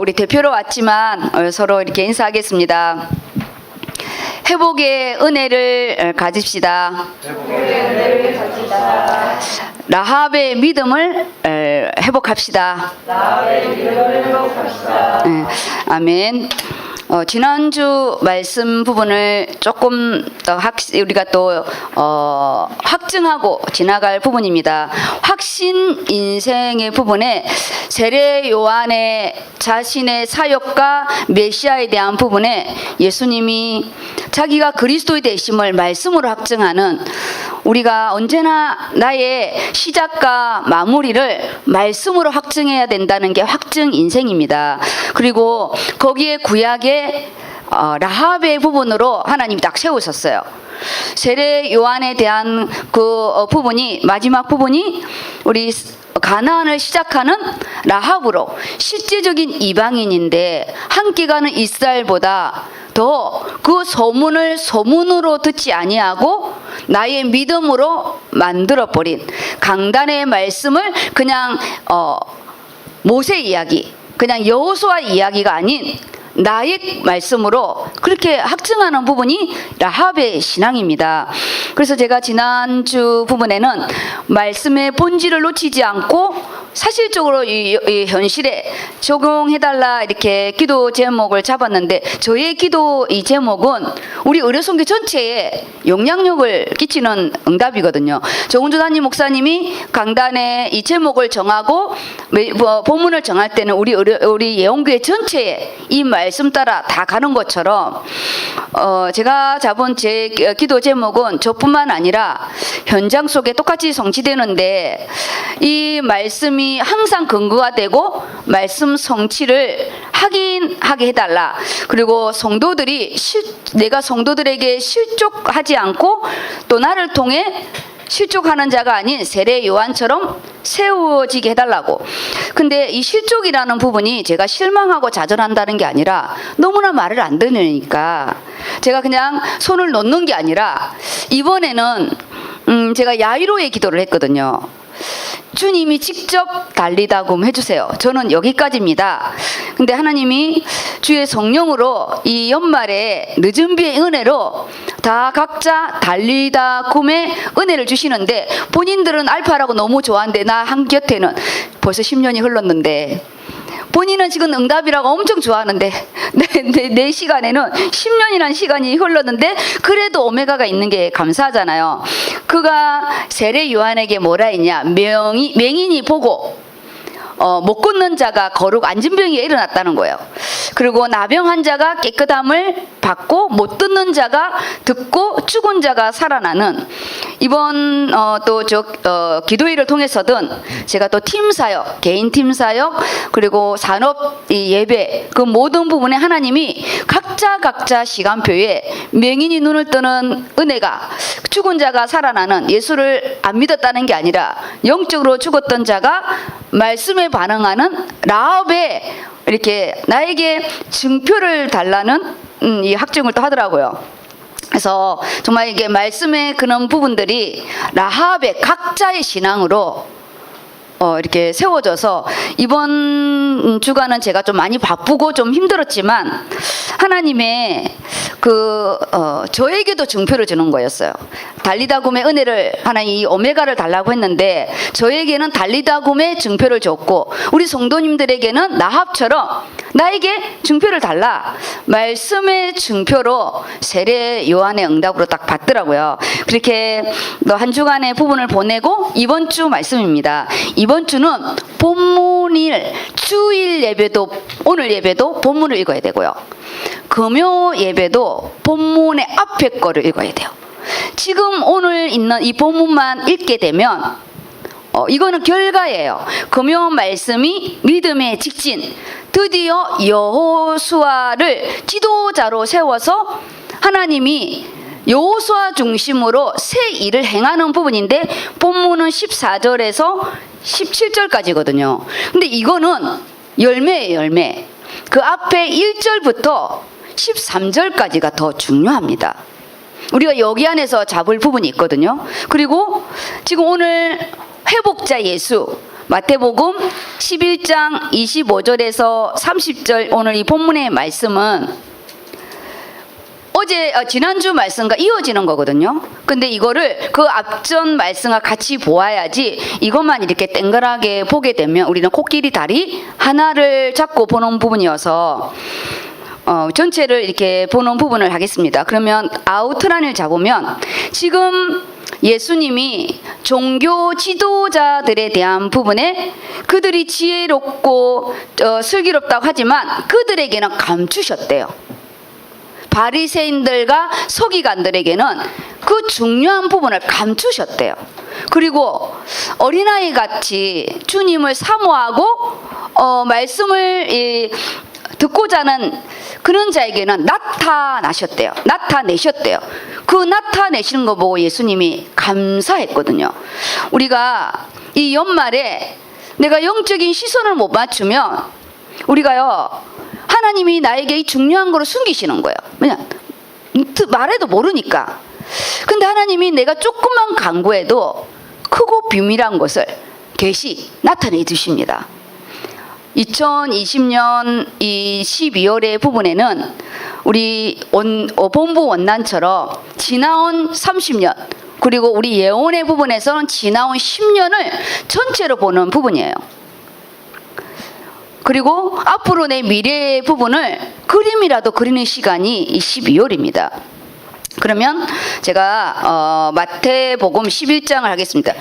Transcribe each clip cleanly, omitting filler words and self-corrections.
우리 대표로 왔지만 서로 이렇게 인사하겠습니다. 회복의 은혜를 가집시다. 라합의 믿음을 회복합시다. 아멘. 지난주 말씀 부분을 조금 더 우리가 또 확증하고 지나갈 부분입니다. 확신 인생의 부분에 세례 요한의 자신의 사역과 메시아에 대한 부분에 예수님이 자기가 그리스도의 되심을 말씀으로 확증하는, 우리가 언제나 나의 시작과 마무리를 말씀으로 확증해야 된다는 게 확증 인생입니다. 그리고 거기에 구약의 라합의 부분으로 하나님이 딱 세우셨어요. 세례 요한에 대한 그 부분이, 마지막 부분이 우리 가나안을 시작하는 라합으로 실제적인 이방인인데 함께 가는 이스라엘보다 더 그 소문을 소문으로 듣지 아니하고 나의 믿음으로 만들어버린 강단의 말씀을 그냥 모세 이야기, 그냥 여호수아 이야기가 아닌 나의 말씀으로 그렇게 확증하는 부분이 라합의 신앙입니다. 그래서 제가 지난주 부분에는 말씀의 본질을 놓치지 않고 사실적으로 이 현실에 적용해달라 이렇게 기도 제목을 잡았는데, 저의 기도 이 제목은 우리 의료선교 전체에 영향력을 끼치는 응답이거든요. 정은주 담임 목사님이 강단에 이 제목을 정하고 본문을 정할 때는 우리 예원교회 전체에 이 말씀 따라 다 가는 것처럼 제가 잡은 제 기도 제목은 저뿐만 아니라 현장 속에 똑같이 성취되는데, 이 말씀이 항상 근거가 되고 말씀 성취를 확인하게 해달라. 그리고 성도들이 내가 성도들에게 실족하지 않고 또 나를 통해 실족하는 자가 아닌 세례 요한처럼 세워지게 해달라고. 근데 이 실족이라는 부분이 제가 실망하고 좌절한다는 게 아니라 너무나 말을 안 들으니까 제가 그냥 손을 놓는 게 아니라, 이번에는 제가 야이로의 기도를 했거든요. 주님이 직접 달리다굼 해주세요. 저는 여기까지입니다. 근데 하나님이 주의 성령으로 이 연말에 늦은 비의 은혜로 다 각자 달리다굼의 은혜를 주시는데, 본인들은 알파라고 너무 좋아하는데 나 한 곁에는 벌써 10년이 흘렀는데, 본인은 지금 응답이라고 엄청 좋아하는데 내 시간에는 10년이라는 시간이 흘렀는데 그래도 오메가가 있는 게 감사하잖아요. 그가 세례 요한에게 뭐라 했냐, 맹인이 보고 못 걷는 자가 거룩 앉은 병이 일어났다는 거예요. 그리고 나병 환자가 깨끗함을 받고 못 듣는 자가 듣고 죽은 자가 살아나는, 이번 기도회를 통해서든 제가 또 팀 사역, 개인 팀 사역, 그리고 산업 예배, 그 모든 부분에 하나님이 각자 시간표에 맹인이 눈을 뜨는 은혜가, 죽은 자가 살아나는, 예수를 안 믿었다는 게 아니라 영적으로 죽었던 자가 말씀에 반응하는 라합의 이렇게 나에게 증표를 달라는 이 확증을 또 하더라고요. 그래서 정말 이게 말씀의 그런 부분들이 라합의 각자의 신앙으로 이렇게 세워져서, 이번 주간은 제가 좀 많이 바쁘고 좀 힘들었지만 하나님의 저에게도 증표를 주는 거였어요. 달리다굼의 은혜를, 하나님 이 오메가를 달라고 했는데 저에게는 달리다굼의 증표를 줬고, 우리 성도님들에게는 라합처럼 나에게 증표를 달라, 말씀의 증표로 세례 요한의 응답으로 딱 받더라고요. 그렇게 한 주간의 부분을 보내고 이번 주 말씀입니다. 이번 주는 본문일, 주일 예배도, 오늘 예배도 본문을 읽어야 되고요. 금요 예배도 본문의 앞에 거를 읽어야 돼요. 지금 오늘 있는 이 본문만 읽게 되면 이거는 결과예요. 금요 말씀이 믿음의 직진, 드디어 여호수아를 지도자로 세워서 하나님이 여호수아 중심으로 새 일을 행하는 부분인데, 본문은 14절에서 17절까지거든요. 근데 이거는 열매예요, 열매. 그 앞에 1절부터 13절까지가 더 중요합니다. 우리가 여기 안에서 잡을 부분이 있거든요. 그리고 지금 오늘 회복자 예수, 마태복음 11장 25절에서 30절 오늘 이 본문의 말씀은 지난주 말씀과 이어지는 거거든요. 근데 이거를 그 앞전 말씀과 같이 보아야지 이것만 이렇게 땡글하게 보게 되면 우리는 코끼리 다리 하나를 잡고 보는 부분이어서 전체를 이렇게 보는 부분을 하겠습니다. 그러면 아우트라인을 잡으면 지금 예수님이 종교 지도자들에 대한 부분에 그들이 지혜롭고 슬기롭다고 하지만 그들에게는 감추셨대요. 바리새인들과 서기관들에게는 그 중요한 부분을 감추셨대요. 그리고 어린아이 같이 주님을 사모하고 말씀을 듣고자 하는 그런 자에게는 나타내셨대요. 그 나타내시는 거 보고 예수님이 감사했거든요. 우리가 이 연말에 내가 영적인 시선을 못 맞추면 우리가요, 하나님이 나에게 이 중요한 거를 숨기시는 거예요. 그냥 말해도 모르니까. 근데 하나님이 내가 조금만 간구해도 크고 비밀한 것을 계시 나타내 주십니다. 2020년 이 12월의 부분에는 우리 본부 원난처럼 지나온 30년 그리고 우리 예언의 부분에서는 지나온 10년을 전체로 보는 부분이에요. 그리고 앞으로 내 미래의 부분을 그림이라도 그리는 시간이 이 12월입니다. 그러면 제가 마태복음 11장을 하겠습니다.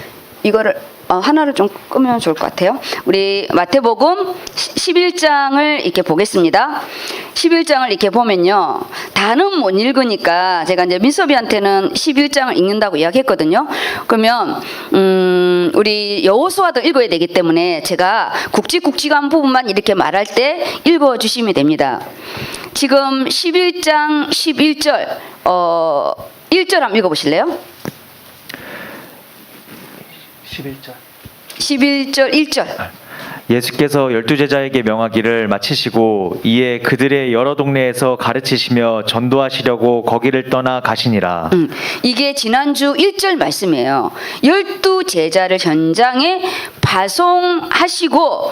이거를 하나를 좀 끄면 좋을 것 같아요. 우리 마태복음 11장을 이렇게 보겠습니다. 11장을 이렇게 보면요, 다는 못 읽으니까 제가 이제 민섭이한테는 11장을 읽는다고 이야기했거든요. 그러면 우리 여호수아도 읽어야 되기 때문에 제가 굵직굵직한 부분만 이렇게 말할 때 읽어주시면 됩니다. 지금 11장 11절 1절 한번 읽어보실래요? 11절 1절. 예수께서 12제자에게 명하기를 마치시고 이에 그들의 여러 동네에서 가르치시며 전도하시려고 거기를 떠나 가시니라. 이게 지난주 1절 말씀이에요. 12제자를 현장에 파송하시고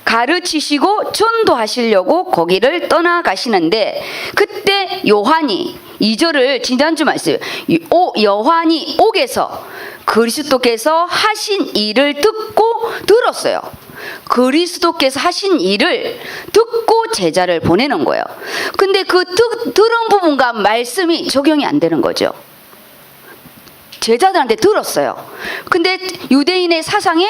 가르치시고 전도하시려고 거기를 떠나가시는데 그때 요한이 2절을 지난주 말씀 요한이 옥에서 그리스도께서 하신 일을 듣고 들었어요. 그리스도께서 하신 일을 듣고 제자를 보내는 거예요. 근데 그 들은 부분과 말씀이 적용이 안 되는 거죠. 제자들한테 들었어요. 근데 유대인의 사상에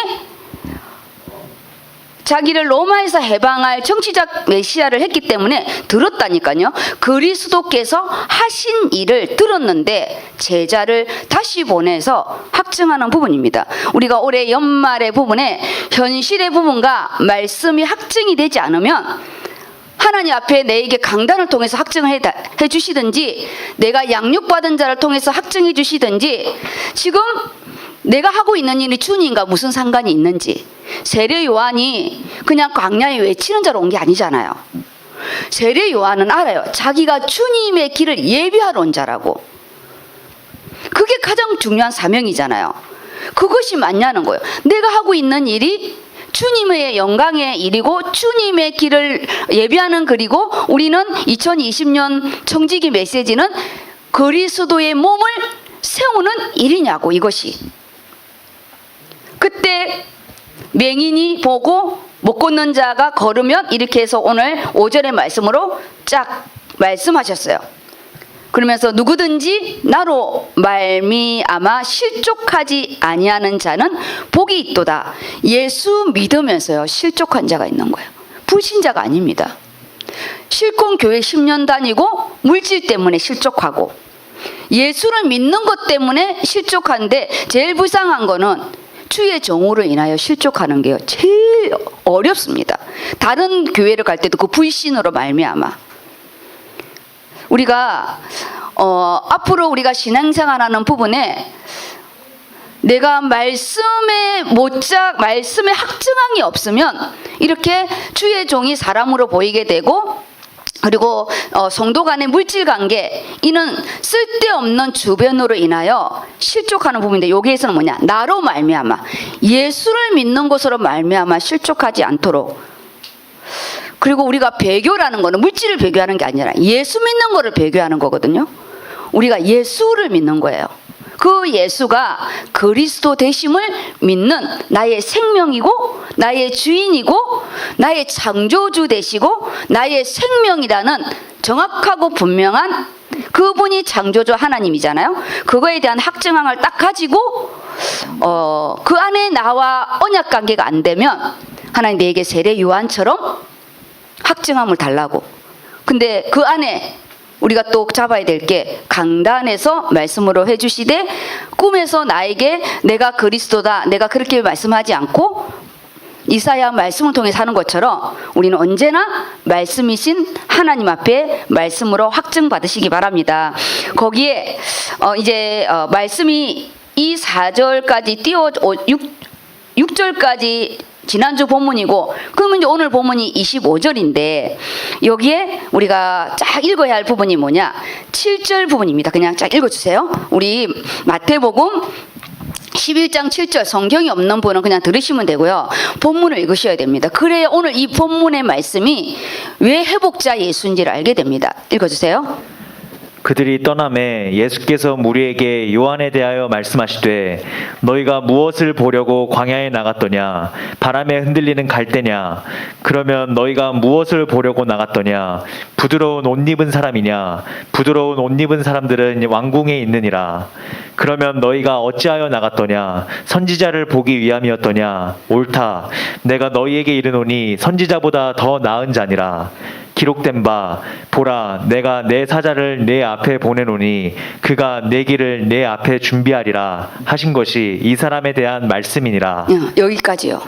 자기를 로마에서 해방할 정치적 메시아를 했기 때문에 들었다니까요. 그리스도께서 하신 일을 들었는데 제자를 다시 보내서 확증하는 부분입니다. 우리가 올해 연말의 부분에 현실의 부분과 말씀이 확증이 되지 않으면 하나님 앞에 내게 강단을 통해서 확증을 해 주시든지 내가 양육받은 자를 통해서 확증해 주시든지 지금 내가 하고 있는 일이 주님과 무슨 상관이 있는지. 세례 요한이 그냥 광야에 외치는 자로 온 게 아니잖아요. 세례 요한은 알아요. 자기가 주님의 길을 예비하러 온 자라고. 그게 가장 중요한 사명이잖아요. 그것이 맞냐는 거예요. 내가 하고 있는 일이 주님의 영광의 일이고 주님의 길을 예비하는, 그리고 우리는 2020년 청지기 메시지는 그리스도의 몸을 세우는 일이냐고. 이것이 그때 맹인이 보고 못 걷는 자가 걸으면 이렇게 해서 오늘 5절의 말씀으로 쫙 말씀하셨어요. 그러면서 누구든지 나로 말미암아 실족하지 아니하는 자는 복이 있도다. 예수 믿으면서요 실족한 자가 있는 거예요. 불신자가 아닙니다. 실권 교회 10년 다니고 물질 때문에 실족하고 예수를 믿는 것 때문에 실족한데 제일 불쌍한 거는 주의 정오로 인하여 실족하는 게요 제일 어렵습니다. 다른 교회를 갈 때도 그 불신으로 말미암아 우리가 앞으로 우리가 신앙생활하는 부분에 내가 말씀에 확증함이 없으면 이렇게 주의 종이 사람으로 보이게 되고 그리고 성도 간의 물질 관계, 이는 쓸데없는 주변으로 인하여 실족하는 부분인데, 여기에서는 뭐냐? 나로 말미암아, 예수를 믿는 것으로 말미암아 실족하지 않도록. 그리고 우리가 배교라는 거는 물질을 배교하는 게 아니라 예수 믿는 거를 배교하는 거거든요. 우리가 예수를 믿는 거예요. 그 예수가 그리스도 되심을 믿는 나의 생명이고 나의 주인이고 나의 창조주 되시고 나의 생명이라는 정확하고 분명한 그분이 창조주 하나님이잖아요. 그거에 대한 확증함을 딱 가지고 그 안에 나와 언약 관계가 안 되면 하나님 내게 세례 요한처럼 확증함을 달라고. 근데 그 안에 우리가 또 잡아야 될 게, 강단에서 말씀으로 해주시되 꿈에서 나에게 내가 그리스도다, 내가 그렇게 말씀하지 않고 이사야 말씀을 통해 사는 것처럼 우리는 언제나 말씀이신 하나님 앞에 말씀으로 확증 받으시기 바랍니다. 거기에 이제 말씀이 이 4절까지 6절까지 지난주 본문이고, 그러면 이제 오늘 본문이 25절인데 여기에 우리가 쫙 읽어야 할 부분이 뭐냐? 7절 부분입니다. 그냥 쫙 읽어주세요. 우리 마태복음 11장 7절, 성경이 없는 분은 그냥 들으시면 되고요. 본문을 읽으셔야 됩니다. 그래야 오늘 이 본문의 말씀이 왜 회복자 예수인지를 알게 됩니다. 읽어주세요. 그들이 떠남에 예수께서 무리에게 요한에 대하여 말씀하시되 너희가 무엇을 보려고 광야에 나갔더냐? 바람에 흔들리는 갈대냐? 그러면 너희가 무엇을 보려고 나갔더냐? 부드러운 옷 입은 사람이냐? 부드러운 옷 입은 사람들은 왕궁에 있느니라. 그러면 너희가 어찌하여 나갔더냐? 선지자를 보기 위함이었더냐? 옳다. 내가 너희에게 이르노니 선지자보다 더 나은 자니라. 기록된 바 보라, 내가 내 사자를 내 앞에 보내노니 그가 내 길을 내 앞에 준비하리라 하신 것이 이 사람에 대한 말씀이니라. 여기까지요.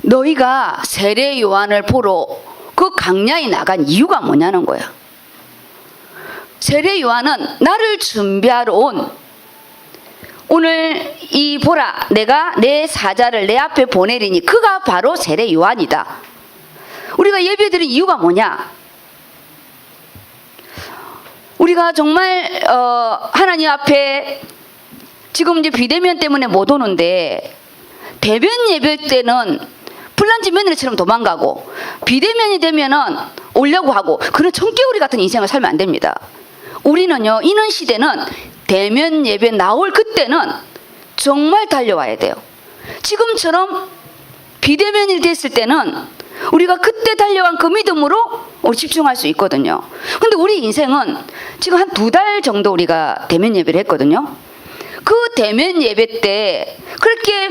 너희가 세례 요한을 보러 그 강야에 나간 이유가 뭐냐는 거야. 세례 요한은 나를 준비하러 온, 오늘 이 보라, 내가 내 사자를 내 앞에 보내리니 그가 바로 세례 요한이다. 우리가 예배드린 이유가 뭐냐? 우리가 정말 하나님 앞에 지금 이제 비대면 때문에 못 오는데, 대면 예배 때는 불난지 며느리처럼 도망가고 비대면이 되면은 오려고 하고, 그런 청개구리 같은 인생을 살면 안 됩니다. 우리는요, 이런 시대는 대면 예배 나올 그때는 정말 달려와야 돼요. 지금처럼 비대면이 됐을 때는 우리가 그때 달려간 그 믿음으로 우리 집중할 수 있거든요. 근데 우리 인생은 지금 한 2달 정도 우리가 대면 예배를 했거든요. 그 대면 예배 때 그렇게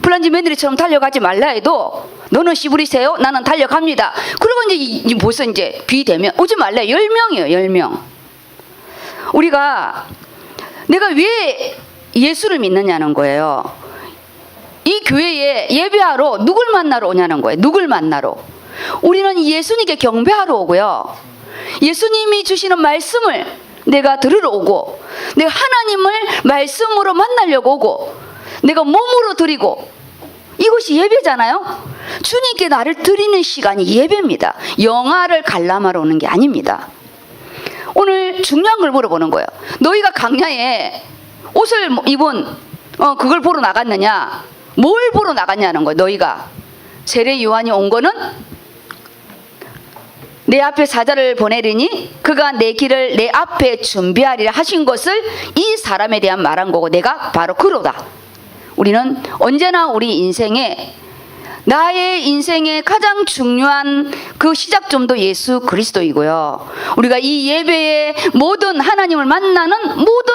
불난지 며느리처럼 달려가지 말라 해도 너는 씨부리세요? 나는 달려갑니다. 그리고 이제 벌써 이제 비대면 오지 말래. 10명이에요. 10명. 우리가 내가 왜 예수를 믿느냐는 거예요. 이 교회에 예배하러 누굴 만나러 오냐는 거예요. 누굴 만나러. 우리는 예수님께 경배하러 오고요. 예수님이 주시는 말씀을 내가 들으러 오고, 내가 하나님을 말씀으로 만나려고 오고, 내가 몸으로 드리고, 이것이 예배잖아요. 주님께 나를 드리는 시간이 예배입니다. 영화를 관람하러 오는 게 아닙니다. 오늘 중요한 걸 물어보는 거예요. 너희가 강야에 옷을 입은 그걸 보러 나갔느냐? 뭘 보러 나갔냐는 거예요. 너희가 세례 요한이 온 거는 내 앞에 사자를 보내리니 그가 내 길을 내 앞에 준비하리라 하신 것을 이 사람에 대한 말한 거고, 내가 바로 그로다. 우리는 언제나 우리 인생에, 나의 인생의 가장 중요한 그 시작점도 예수 그리스도이고요. 우리가 이 예배의 모든 하나님을 만나는 모든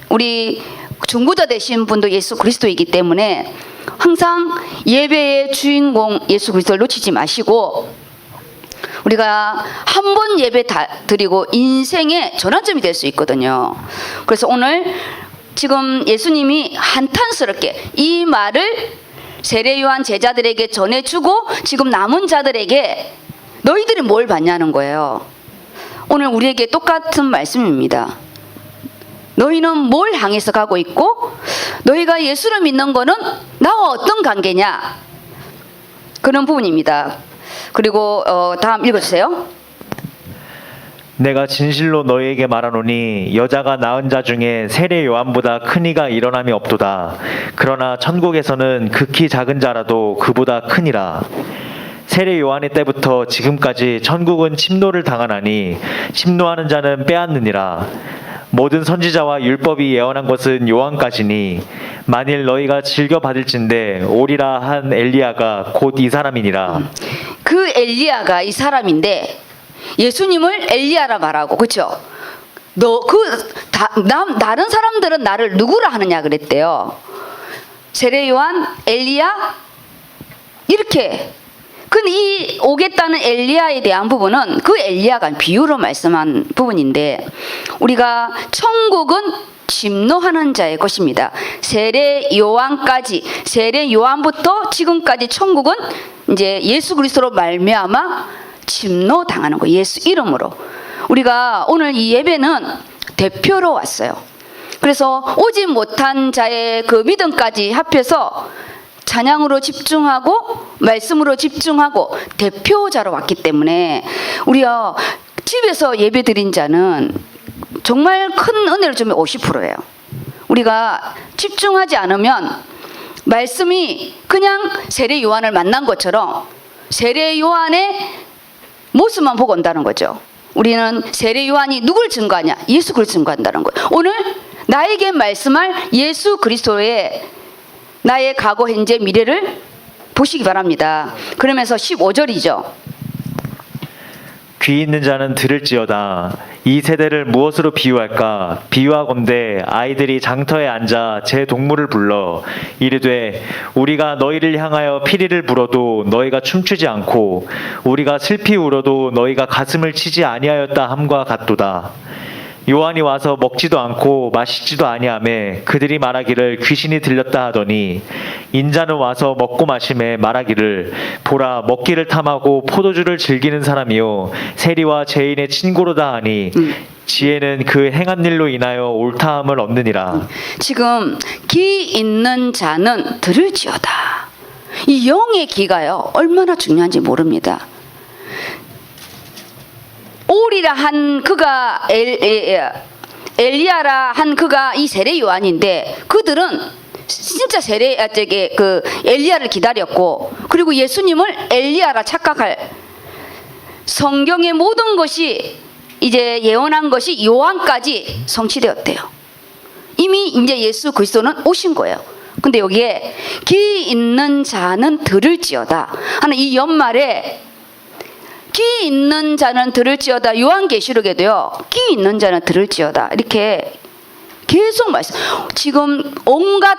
우리 중보자 되신 분도 예수 그리스도이기 때문에 항상 예배의 주인공 예수 그리스도를 놓치지 마시고, 우리가 한 번 예배 드리고 인생의 전환점이 될 수 있거든요. 그래서 오늘 지금 예수님이 한탄스럽게 이 말을 세례 요한 제자들에게 전해주고 지금 남은 자들에게 너희들이 뭘 받냐는 거예요. 오늘 우리에게 똑같은 말씀입니다. 너희는 뭘 향해서 가고 있고, 너희가 예수를 믿는 거는 나와 어떤 관계냐, 그런 부분입니다. 그리고 다음 읽어주세요. 내가 진실로 너희에게 말하노니 여자가 낳은 자 중에 세례 요한보다 큰 이가 일어남이 없도다. 그러나 천국에서는 극히 작은 자라도 그보다 크니라. 세례 요한의 때부터 지금까지 천국은 침노를 당하나니 침노하는 자는 빼앗느니라. 모든 선지자와 율법이 예언한 것은 요한까지니 만일 너희가 즐겨 받을진대 오리라 한 엘리야가 곧 이 사람이니라. 그 엘리야가 이 사람인데 예수님을 엘리야라 말하고, 그렇죠? 다른 사람들은 나를 누구라 하느냐 그랬대요. 세례 요한, 엘리야 이렇게. 근데 이 오겠다는 엘리야에 대한 부분은 그 엘리야가 비유로 말씀한 부분인데, 우리가 천국은 침노하는 자의 것입니다. 세례 요한까지, 세례 요한부터 지금까지 천국은 이제 예수 그리스도로 말미암아 침노 당하는 거, 예수 이름으로. 우리가 오늘 이 예배는 대표로 왔어요. 그래서 오지 못한 자의 그 믿음까지 합해서 찬양으로 집중하고 말씀으로 집중하고 대표자로 왔기 때문에 우리가 집에서 예배 드린 자는 정말 큰 은혜를 주면 50%예요. 우리가 집중하지 않으면 말씀이 그냥 세례 요한을 만난 것처럼 세례 요한의 모습만 보고 온다는 거죠. 우리는 세례 요한이 누굴 증거하냐? 예수 그리스도를 증거한다는 거예요. 오늘 나에게 말씀할 예수 그리스도의 나의 과거, 현재, 미래를 보시기 바랍니다. 그러면서 15절이죠. 귀 있는 자는 들을지어다. 이 세대를 무엇으로 비유할까? 비유하건대 아이들이 장터에 앉아 제 동물을 불러 이르되 우리가 너희를 향하여 피리를 불어도 너희가 춤추지 않고 우리가 슬피 울어도 너희가 가슴을 치지 아니하였다 함과 같도다. 요한이 와서 먹지도 않고 마시지도 아니하매 그들이 말하기를 귀신이 들렸다 하더니 인자는 와서 먹고 마심에 말하기를 보라 먹기를 탐하고 포도주를 즐기는 사람이요 세리와 죄인의 친구로다 하니 지혜는 그 행한 일로 인하여 옳다함을 얻느니라. 지금 귀 있는 자는 들을지어다. 이 영의 귀가요 얼마나 중요한지 모릅니다. 오리라 한 그가 엘리야라 한 그가 이 세례 요한인데, 그들은 진짜 그 엘리야를 기다렸고, 그리고 예수님을 엘리야라 착각할, 성경의 모든 것이 이제 예언한 것이 요한까지 성취되었대요. 이미 이제 예수 그리스도는 오신 거예요. 근데 여기에 귀 있는 자는 들을지어다 하는 이 연말에 귀 있는 자는 들을지어다, 요한계시록에도요 귀 있는 자는 들을지어다 이렇게 계속 말씀. 지금 온갖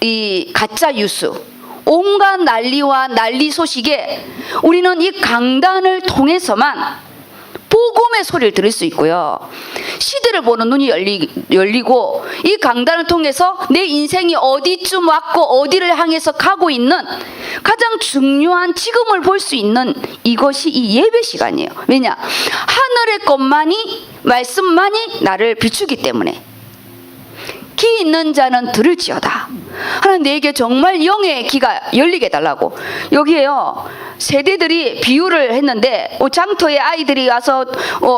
이 가짜 뉴스, 온갖 난리와 난리 소식에 우리는 이 강단을 통해서만 복음의 소리를 들을 수 있고요, 시대를 보는 눈이 열리고 이 강단을 통해서 내 인생이 어디쯤 왔고 어디를 향해서 가고 있는 가장 중요한 지금을 볼 수 있는 이것이 이 예배 시간이에요. 왜냐? 하늘의 것만이, 말씀만이 나를 비추기 때문에. 귀 있는 자는 들을지어다. 하나님 내게 정말 영의 귀가 열리게 해달라고. 여기에요 세대들이 비유를 했는데, 장터에 아이들이 와서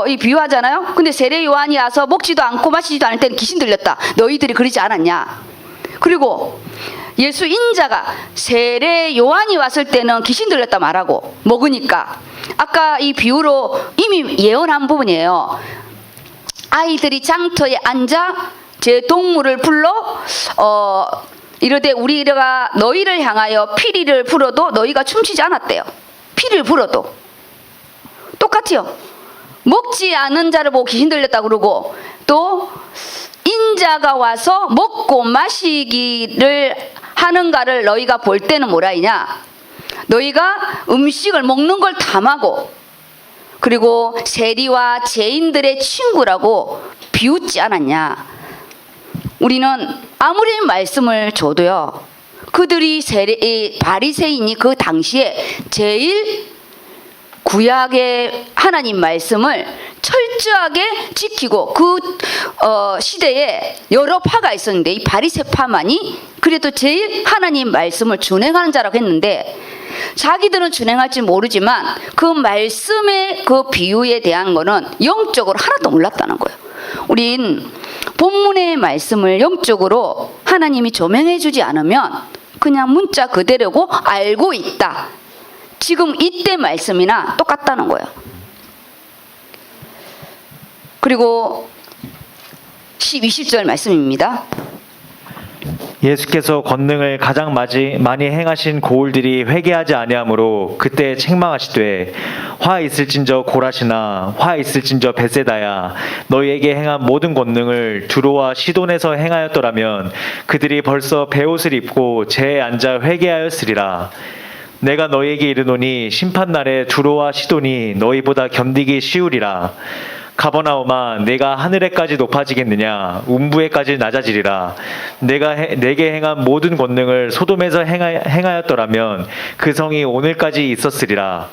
이 비유하잖아요. 근데 세례 요한이 와서 먹지도 않고 마시지도 않을 때는 귀신 들렸다. 너희들이 그러지 않았냐? 그리고 예수 인자가 세례 요한이 왔을 때는 귀신 들렸다 말하고 먹으니까, 아까 이 비유로 이미 예언한 부분이에요. 아이들이 장터에 앉아 제 동물을 불러 이르되 우리가 너희를 향하여 피리를 불어도 너희가 춤추지 않았대요. 피리를 불어도 똑같죠. 먹지 않은 자를 보고 귀신 들렸다 그러고, 또 인자가 와서 먹고 마시기를 하는가를 너희가 볼 때는 뭐라이냐? 너희가 음식을 먹는 걸 탐하고, 그리고 세리와 죄인들의 친구라고 비웃지 않았냐? 우리는 아무리 말씀을 줘도요, 그들이 바리새인이 그 당시에 제일 구약의 하나님 말씀을 철저하게 지키고, 그 시대에 여러 파가 있었는데 이 바리새파만이 그래도 제일 하나님 말씀을 준행하는 자라고 했는데, 자기들은 준행할지 모르지만 그 말씀의 그 비유에 대한 거는 영적으로 하나도 몰랐다는 거예요. 우린 본문의 말씀을 영적으로 하나님이 조명해 주지 않으면 그냥 문자 그대로고 알고 있다. 지금 이때 말씀이나 똑같다는 거예요. 그리고 20절 말씀입니다. 예수께서 권능을 가장 많이 행하신 고울들이 회개하지 아니하므로 그때 책망하시되 화 있을진저 고라시나 화 있을진저 베세다야 너희에게 행한 모든 권능을 두로와 시돈에서 행하였더라면 그들이 벌써 베옷을 입고 재에 앉아 회개하였으리라. 내가 너희에게 이르노니 심판날에 두로와 시돈이 너희보다 견디기 쉬우리라. 가버나움아 내가 하늘에까지 높아지겠느냐 음부에까지 낮아지리라. 내가 내게 행한 모든 권능을 소돔에서 행하였더라면 그 성이 오늘까지 있었으리라.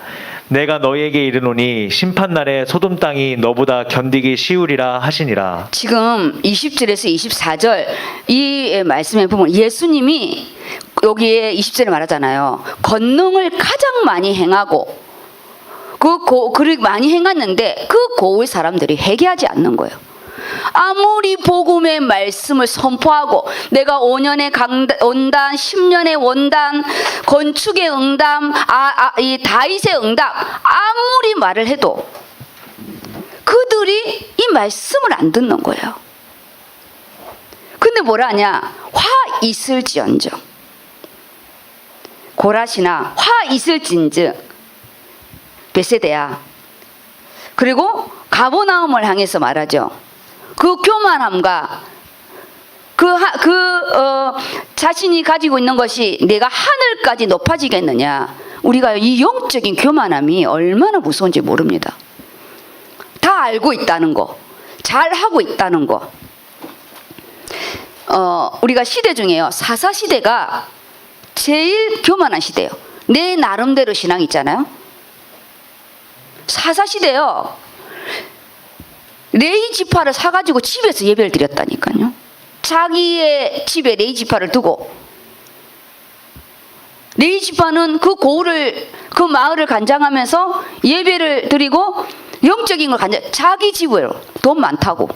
내가 너희에게 이르노니 심판날에 소돔 땅이 너보다 견디기 쉬우리라 하시니라. 지금 20절에서 24절 이 말씀에 보면 예수님이 여기에 20절에 말하잖아요. 권능을 가장 많이 행하고 그를 많이 행했는데 그 고울 사람들이 회개하지 않는 거예요. 아무리 복음의 말씀을 선포하고 내가 5년의 원단, 10년의 원단, 건축의 응답, 이 다윗의 응답 아무리 말을 해도 그들이 이 말씀을 안 듣는 거예요. 근데 뭐라 하냐? 화 있을지언정 고라시나 화 있을진즉 베세대야. 그리고 가버나움을 향해서 말하죠. 그 교만함과 자신이 가지고 있는 것이 내가 하늘까지 높아지겠느냐. 우리가 이 영적인 교만함이 얼마나 무서운지 모릅니다. 다 알고 있다는 거, 잘하고 있다는 거. 우리가 시대 중에요. 사사시대가 제일 교만한 시대예요. 내 나름대로 신앙 있잖아요. 사사시대요. 레이 지파를 사가지고 집에서 예배를 드렸다니까요. 자기의 집에 레이 지파를 두고 레이 지파는 그 고을을 그 마을을 관장하면서 예배를 드리고 영적인 걸 관장. 자기 집을 돈 많다고.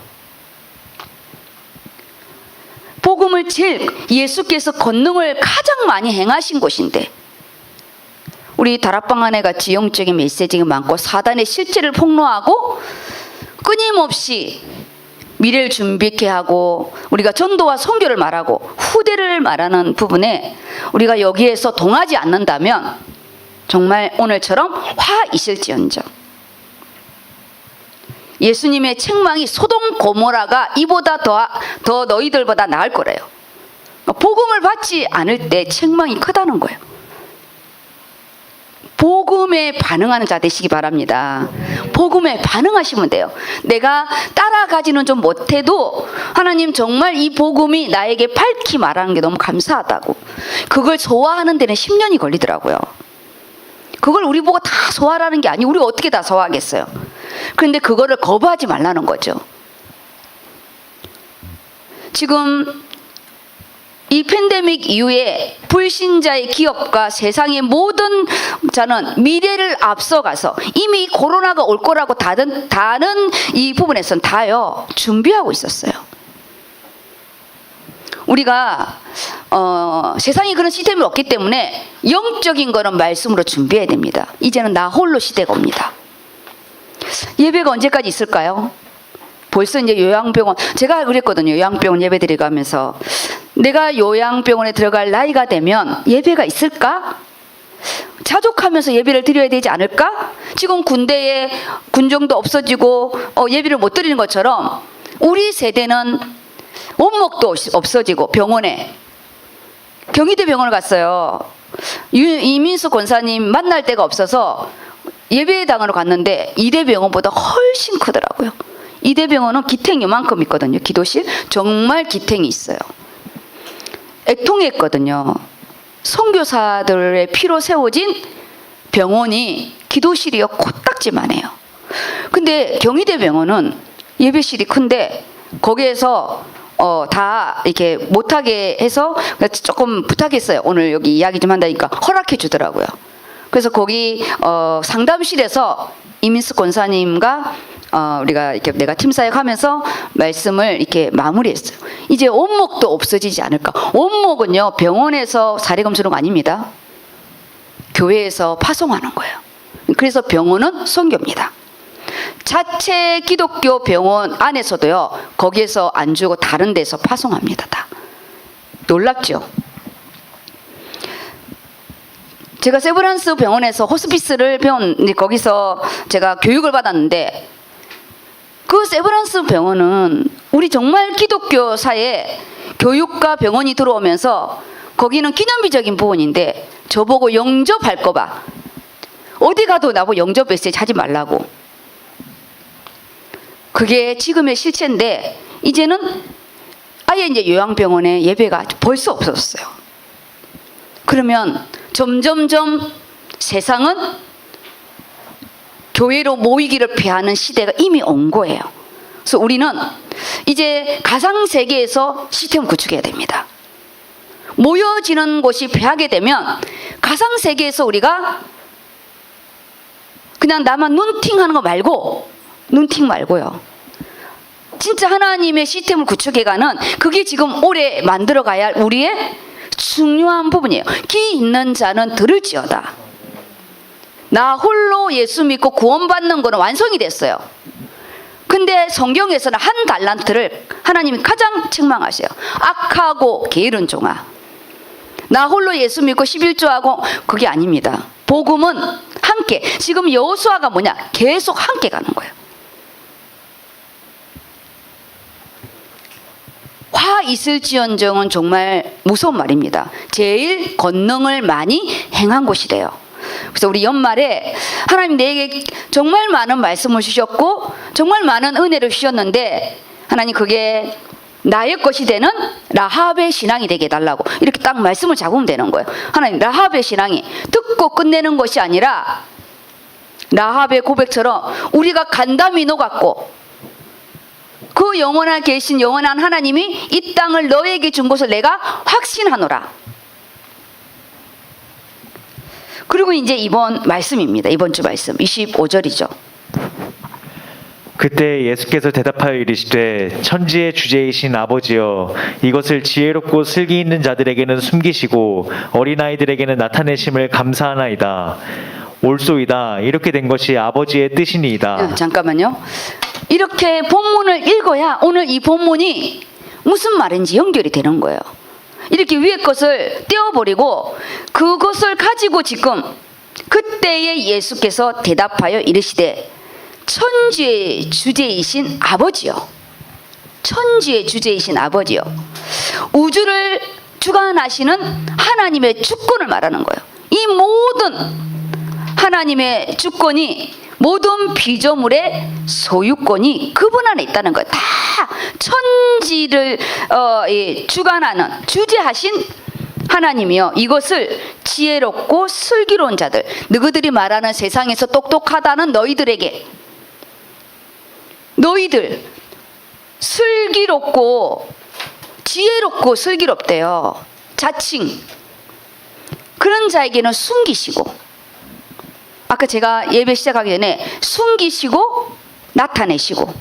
복음을 제일 예수께서 권능을 가장 많이 행하신 곳인데. 우리 다락방 안에 같이 영적인 메시지가 많고 사단의 실제를 폭로하고 끊임없이 미래를 준비케 하고 우리가 전도와 선교를 말하고 후대를 말하는 부분에 우리가 여기에서 동하지 않는다면 정말 오늘처럼 화 있을지언정. 예수님의 책망이 소돔 고모라가 이보다 더 너희들보다 나을 거래요. 복음을 받지 않을 때 책망이 크다는 거예요. 복음에 반응하는 자 되시기 바랍니다. 복음에 반응하시면 돼요. 내가 따라가지는 좀 못해도 하나님 정말 이 복음이 나에게 밝히 말하는 게 너무 감사하다고. 그걸 소화하는 데는 10년이 걸리더라고요. 그걸 우리 보고 다 소화하라는 게 아니고 우리가 어떻게 다 소화하겠어요. 그런데 그거를 거부하지 말라는 거죠. 지금 이 팬데믹 이후에 불신자의 기업과 세상의 모든 자는 미래를 앞서가서 이미 코로나가 올 거라고 다른 이 부분에선 다요 준비하고 있었어요. 우리가 세상에 그런 시스템이 없기 때문에 영적인 거는 말씀으로 준비해야 됩니다. 이제는 나 홀로 시대가 옵니다. 예배가 언제까지 있을까요? 벌써 이제 요양병원, 제가 그랬거든요. 요양병원 예배 드리가면서 내가 요양병원에 들어갈 나이가 되면 예배가 있을까? 자족하면서 예배를 드려야 되지 않을까? 지금 군대에 군정도 없어지고 예배를 못 드리는 것처럼 우리 세대는 원목도 없어지고 병원에 경희대 병원을 갔어요. 이민수 권사님 만날 데가 없어서 예배당으로 갔는데 이대병원보다 훨씬 크더라고요. 이대병원은 기탱 요만큼 있거든요. 기도실 정말 기탱이 있어요. 애통했거든요. 선교사들의 피로 세워진 병원이 기도실이요 코딱지만 해요. 근데 경희대 병원은 예배실이 큰데 거기에서 다 이렇게 못하게 해서 조금 부탁했어요. 오늘 여기 이야기 좀 한다니까 허락해 주더라고요. 그래서 거기 상담실에서 이민숙 권사님과 우리가 이렇게 내가 팀사역하면서 말씀을 이렇게 마무리했어요. 이제 원목도 없어지지 않을까. 원목은요, 병원에서 사례검수는 아닙니다. 교회에서 파송하는 거예요. 그래서 병원은 선교입니다. 자체 기독교 병원 안에서도요, 거기에서 안 주고 다른 데서 파송합니다. 다. 놀랍죠? 제가 세브란스 병원에서 호스피스를 배웠는데 거기서 제가 교육을 받았는데 그 세브란스 병원은 우리 정말 기독교사에 교육과 병원이 들어오면서 거기는 기념비적인 부분인데 저보고 영접할거 봐. 어디 가도 나보고 영접 메시지 하지 말라고. 그게 지금의 실체인데 이제는 아예 이제 요양병원에 예배가 벌써 없어졌어요. 그러면 점점점 세상은 교회로 모이기를 피하는 시대가 이미 온 거예요. 그래서 우리는 이제 가상세계에서 시스템을 구축해야 됩니다. 모여지는 곳이 배하게 되면 가상세계에서 우리가 그냥 나만 눈팅하는 거 말고 눈팅 말고요. 진짜 하나님의 시스템을 구축해가는 그게 지금 올해 만들어가야 할 우리의 중요한 부분이에요. 귀 있는 자는 들을지어다. 나 홀로 예수 믿고 구원받는 거는 완성이 됐어요. 근데 성경에서는 한 달란트를 하나님이 가장 책망하세요. 악하고 게으른 종아. 나 홀로 예수 믿고 11조하고 그게 아닙니다. 복음은 함께. 지금 여호수아가 뭐냐? 계속 함께 가는 거예요. 화 있을지언정은 정말 무서운 말입니다. 제일 권능을 많이 행한 곳이래요. 그래서 우리 연말에 하나님 내게 정말 많은 말씀을 주셨고 정말 많은 은혜를 주셨는데 하나님 그게 나의 것이 되는 라합의 신앙이 되게 해달라고 이렇게 딱 말씀을 잡으면 되는 거예요. 하나님 라합의 신앙이 듣고 끝내는 것이 아니라 라합의 고백처럼 우리가 간담이 녹았고 그 영원한 계신 영원한 하나님이 이 땅을 너에게 준 것을 내가 확신하노라. 그리고 이제 이번 말씀입니다. 이번 주 말씀 25절이죠. 그때 예수께서 대답하여 이르시되 천지의 주제이신 아버지여 이것을 지혜롭고 슬기 있는 자들에게는 숨기시고 어린아이들에게는 나타내심을 감사하나이다. 옳소이다. 이렇게 된 것이 아버지의 뜻이니이다. 잠깐만요. 이렇게 본문을 읽어야 오늘 이 본문이 무슨 말인지 연결이 되는 거예요. 이렇게 위에 것을 떼어버리고 그것을 가지고 지금 그때의 예수께서 대답하여 이르시되 천지의 주제이신 아버지요. 천지의 주제이신 아버지요. 우주를 주관하시는 하나님의 주권을 말하는 거예요. 이 모든 하나님의 주권이 모든 피조물의 소유권이 그분 안에 있다는 거예요. 다 천지를 주관하는 주재하신 하나님이요. 이것을 지혜롭고 슬기로운 자들, 너희들이 말하는 세상에서 똑똑하다는 너희들에게 너희들 슬기롭고 지혜롭고 슬기롭대요. 자칭 그런 자에게는 숨기시고 아까 제가 예배 시작하기 전에 숨기시고 나타내시고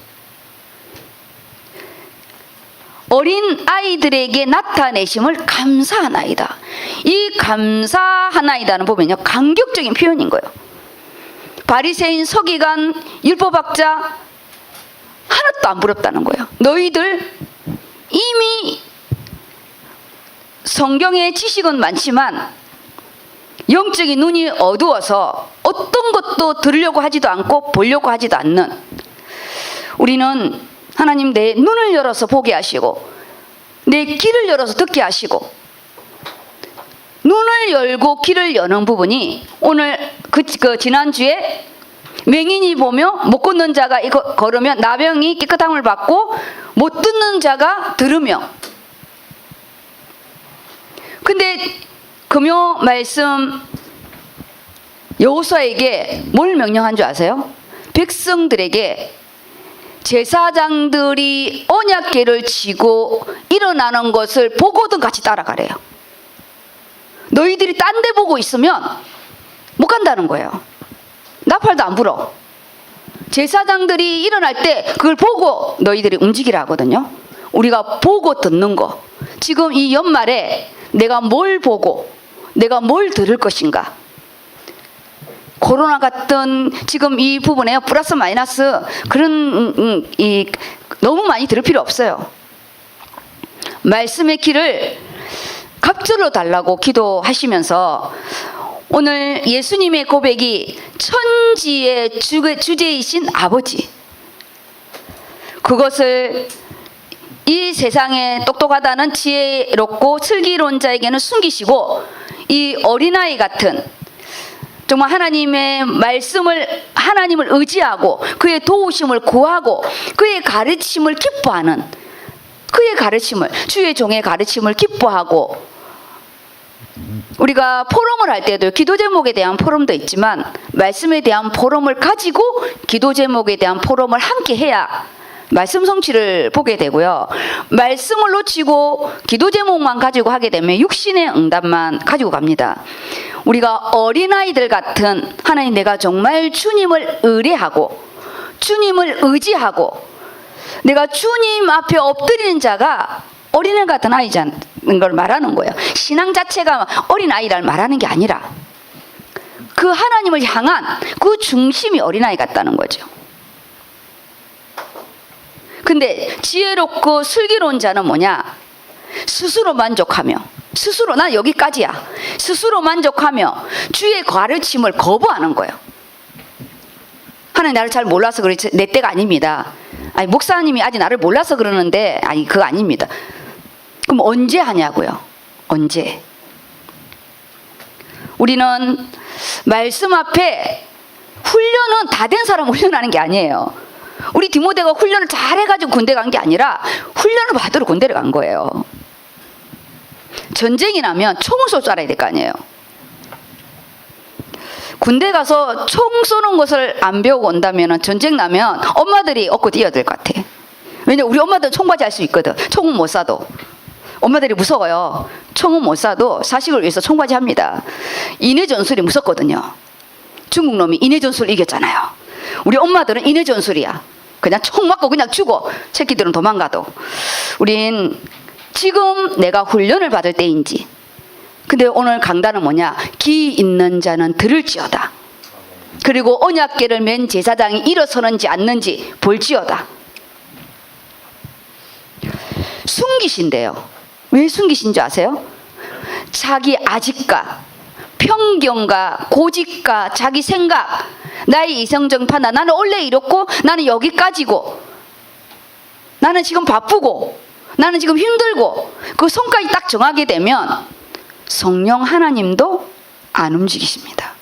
어린 아이들에게 나타내심을 감사하나이다. 이 감사하나이다는 보면요 감격적인 표현인 거예요. 바리새인 서기관 율법학자 하나도 안 부럽다는 거예요. 너희들 이미 성경의 지식은 많지만 영적인 눈이 어두워서 어떤 것도 들으려고 하지도 않고 보려고 하지도 않는 우리는 하나님 내 눈을 열어서 보게 하시고 내 귀를 열어서 듣게 하시고 눈을 열고 귀를 여는 부분이 오늘 그 지난주에 맹인이 보며 못 걷는 자가 이거 걸으면 나병이 깨끗함을 받고 못 듣는 자가 들으며 근데 금요 말씀 여호수아에게 뭘 명령한 줄 아세요? 백성들에게 제사장들이 언약궤를 지고 일어나는 것을 보고든 같이 따라가래요. 너희들이 딴 데 보고 있으면 못 간다는 거예요. 나팔도 안 불어. 제사장들이 일어날 때 그걸 보고 너희들이 움직이라 하거든요. 우리가 보고 듣는 거. 지금 이 연말에 내가 뭘 보고 내가 뭘 들을 것인가. 코로나 같은 지금 이 부분에 플러스 마이너스 그런 너무 많이 들을 필요 없어요. 말씀의 길을 갑절로 달라고 기도하시면서 오늘 예수님의 고백이 천지의 주제이신 아버지, 그것을 이 세상에 똑똑하다는 지혜롭고 슬기로운 자에게는 숨기시고 이 어린아이 같은 정말 하나님의 말씀을 하나님을 의지하고 그의 도우심을 구하고 그의 가르침을 기뻐하는 그의 가르침을 주의 종의 가르침을 기뻐하고 우리가 포럼을 할 때도 기도 제목에 대한 포럼도 있지만 말씀에 대한 포럼을 가지고 기도 제목에 대한 포럼을 함께 해야 말씀 성취를 보게 되고요. 말씀을 놓치고 기도 제목만 가지고 하게 되면 육신의 응답만 가지고 갑니다. 우리가 어린아이들 같은 하나님 내가 정말 주님을 의뢰하고 주님을 의지하고 내가 주님 앞에 엎드리는 자가 어린애 같은 아이자는 걸 말하는 거예요. 신앙 자체가 어린아이를 말하는 게 아니라 그 하나님을 향한 그 중심이 어린아이 같다는 거죠. 근데 지혜롭고 슬기로운 자는 뭐냐? 스스로 만족하며 스스로 난 여기까지야. 스스로 만족하며 주의 가르침을 거부하는 거예요. 하나님 나를 잘 몰라서 그렇지 내 때가 아닙니다. 아니 목사님이 아직 나를 몰라서 그러는데 아니 그거 아닙니다. 그럼 언제 하냐고요? 언제? 우리는 말씀 앞에 훈련은 다 된 사람 훈련하는 게 아니에요. 우리 디모데가 훈련을 잘해가지고 군대 간 게 아니라 훈련을 받으러 군대를 간 거예요. 전쟁이 나면 총을 쏠 줄 알아야 될 거 아니에요. 군대 가서 총 쏘는 것을 안 배우고 온다면 전쟁 나면 엄마들이 얻고 뛰어들 것 같아. 왜냐면 우리 엄마들은 총바지 할 수 있거든. 총은 못 쏴도. 엄마들이 무서워요. 총은 못 쏴도 사식을 위해서 총바지 합니다. 인해 전술이 무섭거든요. 중국 놈이 인해 전술 이겼잖아요. 우리 엄마들은 인해 전술이야. 그냥 총 맞고 그냥 죽어. 새끼들은 도망가도. 우린 지금 내가 훈련을 받을 때인지. 근데 오늘 강단은 뭐냐? 귀 있는 자는 들을지어다. 그리고 언약궤를 맨 제사장이 일어서는지 않는지 볼지어다. 숨기신대요. 왜 숨기신 줄 아세요? 자기 아집과 편견과 고집과 자기 생각, 나의 이성적 판단, 나는 원래 이렇고 나는 여기까지고 나는 지금 바쁘고 나는 지금 힘들고 그 손까지 딱 정하게 되면 성령 하나님도 안 움직이십니다.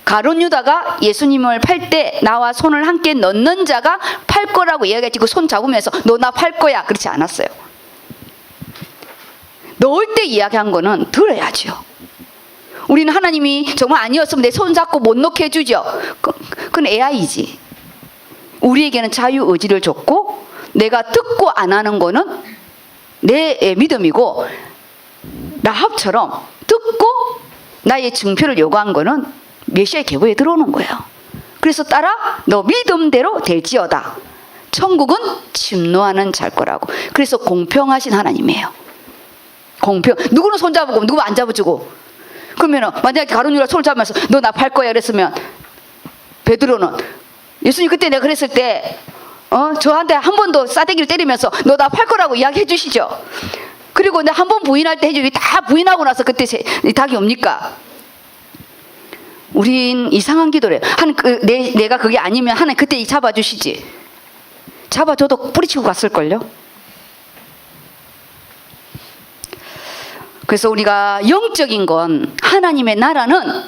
가룟 유다가 예수님을 팔 때 나와 손을 함께 넣는 자가 팔 거라고 이야기했지 그 손 잡으면서 너 나 팔 거야 그렇지 않았어요. 넣을 때 이야기한 거는 들어야죠. 우리는 하나님이 정말 아니었으면 내 손 잡고 못 넣게 해주죠. 그건 AI지. 우리에게는 자유의지를 줬고 내가 듣고 안 하는 거는 내 믿음이고 라합처럼 듣고 나의 증표를 요구한 거는 메시아의 계보에 들어오는 거예요. 그래서 따라 너 믿음대로 될지어다. 천국은 침노하는 잘 거라고. 그래서 공평하신 하나님이에요. 공평. 누구는 손 잡고 누구는 안 잡아주고. 그러면 만약에 가룟 유다 손을 잡으면서 너 나 팔 거야 그랬으면 베드로는 예수님 그때 내가 그랬을 때 저한테 한 번도 싸대기를 때리면서 너 나 팔 거라고 이야기해 주시죠. 그리고 내가 한 번 부인할 때 해주기 다 부인하고 나서 그때 닭이 옵니까? 우린 이상한 기도를 해. 내가 그게 아니면 하나님 그때 잡아주시지. 잡아줘도 뿌리치고 갔을걸요. 그래서 우리가 영적인 건 하나님의 나라는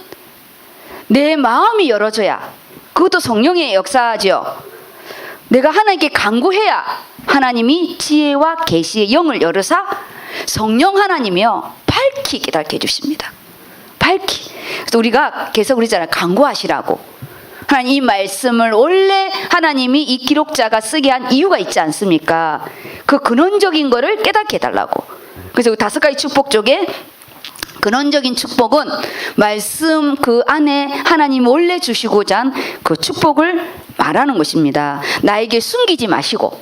내 마음이 열어져야 그것도 성령의 역사죠. 내가 하나님께 간구해야 하나님이 지혜와 계시의 영을 열으사 성령 하나님이요 밝히 깨닫게 해주십니다. 밝히. 그래서 우리가 계속 그러잖아요. 간구하시라고. 하나님 이 말씀을 원래 하나님이 이 기록자가 쓰게 한 이유가 있지 않습니까? 그 근원적인 거를 깨닫게 해달라고. 그래서 그 5가지 축복 쪽에 근원적인 축복은 말씀 그 안에 하나님 원래 주시고자 한 그 축복을 말하는 것입니다. 나에게 숨기지 마시고,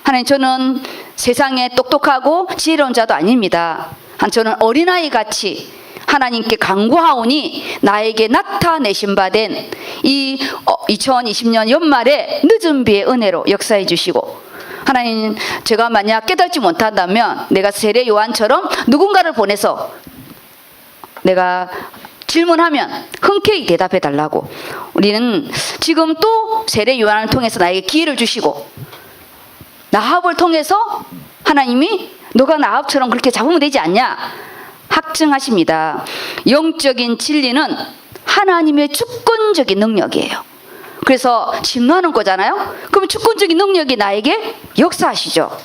하나님 저는 세상에 똑똑하고 지혜로운 자도 아닙니다. 저는 어린아이 같이 하나님께 간구하오니 나에게 나타내신 바 된 이 2020년 연말에 늦은 비의 은혜로 역사해 주시고, 하나님 제가 만약 깨닫지 못한다면 내가 세례 요한처럼 누군가를 보내서 내가 질문하면 흔쾌히 대답해 달라고, 우리는 지금 또 세례 요한을 통해서 나에게 기회를 주시고, 나합을 통해서 하나님이 너가 나합처럼 그렇게 잡으면 되지 않냐 확증하십니다. 영적인 진리는 하나님의 주권적인 능력이에요. 그래서 진노하는 거잖아요. 그럼 주권적인 능력이 나에게 역사하시죠.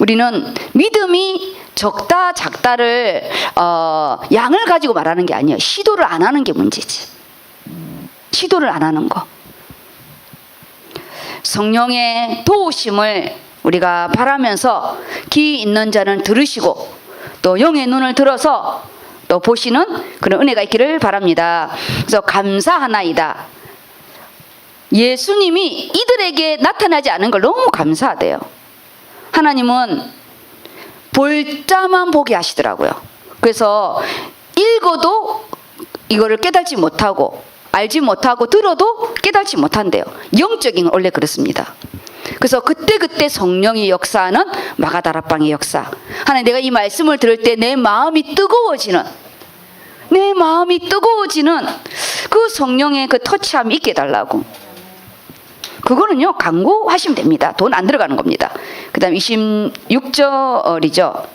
우리는 믿음이 적다 작다를 양을 가지고 말하는 게 아니에요. 시도를 안 하는 게 문제지. 시도를 안 하는 거. 성령의 도우심을 우리가 바라면서 귀 있는 자는 들으시고 또 영의 눈을 들어서 또 보시는 그런 은혜가 있기를 바랍니다. 그래서 감사하나이다. 예수님이 이들에게 나타나지 않은 걸 너무 감사하대요. 하나님은 볼 자만 보게 하시더라고요. 그래서 읽어도 이거를 깨닫지 못하고 알지 못하고 들어도 깨닫지 못한대요. 영적인 건 원래 그렇습니다. 그래서 그때그때 성령이 역사하는 마가다락방의 역사. 하나님 내가 이 말씀을 들을 때 내 마음이 뜨거워지는 그 성령의 그 터치함이 있게 해달라고. 그거는요 간구하시면 됩니다. 돈 안 들어가는 겁니다. 그 다음 26절이죠.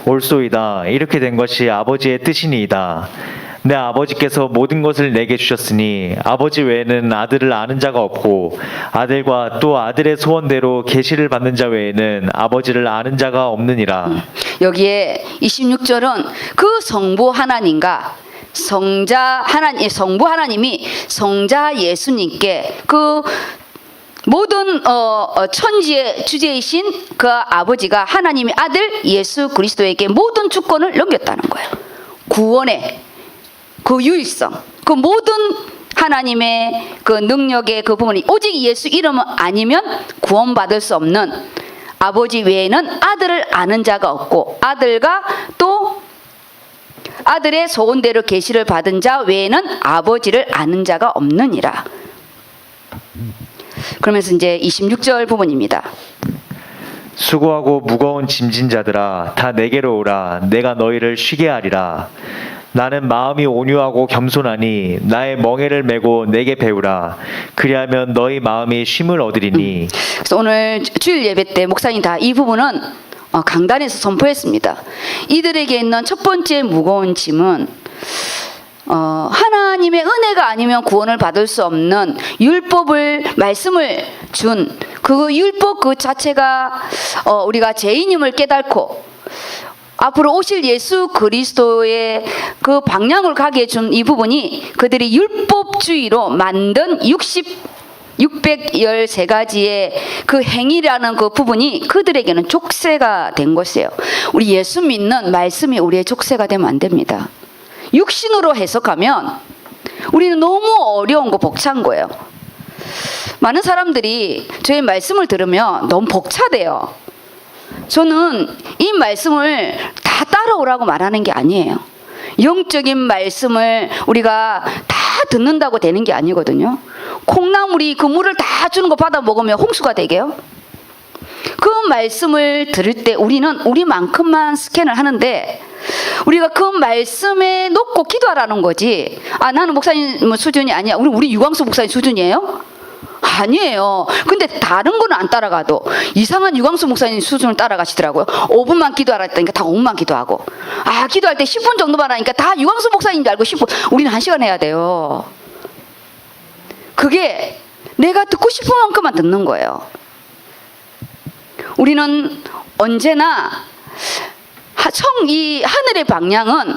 옳소이다. 이렇게 된 것이 아버지의 뜻이니이다. 내 아버지께서 모든 것을 내게 주셨으니 아버지 외에는 아들을 아는 자가 없고 아들과 또 아들의 소원대로 계시를 받는 자 외에는 아버지를 아는 자가 없느니라. 여기에 26절은 그 성부 하나님과 성부 하나님이 성자 예수님께 그 모든 천지의 주제이신 그 아버지가 하나님의 아들 예수 그리스도에게 모든 주권을 넘겼다는 거예요. 구원의 그 유일성, 그 모든 하나님의 그 능력의 그 부분이 오직 예수 이름 아니면 구원받을 수 없는, 아버지 외에는 아들을 아는 자가 없고 아들과 또 아들의 소원대로 계시를 받은 자 외에는 아버지를 아는 자가 없느니라. 그러면서 이제 26절 부분입니다. 수고하고 무거운 짐진 자들아 다 내게로 오라. 내가 너희를 쉬게 하리라. 나는 마음이 온유하고 겸손하니 나의 멍에를 메고 내게 배우라. 그리하면 너희 마음이 쉼을 얻으리니. 그래서 오늘 주일 예배 때 목사님 다 이 부분은 강단에서 선포했습니다. 이들에게 있는 첫 번째 무거운 짐은 하나님의 은혜가 아니면 구원을 받을 수 없는 율법을 말씀을 준 그 율법 그 자체가 우리가 죄인임을 깨닫고 앞으로 오실 예수 그리스도의 그 방향을 가게 해준 이 부분이 그들이 율법주의로 만든 613가지의 그 행위라는 그 부분이 그들에게는 족쇄가 된 것이에요. 우리 예수 믿는 말씀이 우리의 족쇄가 되면 안 됩니다. 육신으로 해석하면 우리는 너무 어려운 거 벅찬 거예요. 많은 사람들이 저의 말씀을 들으면 너무 벅차대요. 저는 이 말씀을 다 따라오라고 말하는 게 아니에요. 영적인 말씀을 우리가 다 듣는다고 되는 게 아니거든요. 콩나물이 그 물을 다 주는 거 받아 먹으면 홍수가 되게요? 그 말씀을 들을 때 우리는 우리만큼만 스캔을 하는데 우리가 그 말씀에 놓고 기도하라는 거지. 나는 목사님 수준이 아니야. 우리 유광수 목사님 수준이에요? 아니에요. 근데 다른 거는 안 따라가도 이상한 유광수 목사님 수준을 따라가시더라고요. 5분만 기도하라 했다니까 다 5분만 기도하고, 기도할 때 10분 정도만 하니까 다 유광수 목사님인 줄 알고 10분. 우리는 1시간 해야 돼요. 그게 내가 듣고 싶은 만큼만 듣는 거예요. 우리는 언제나 이 하늘의 방향은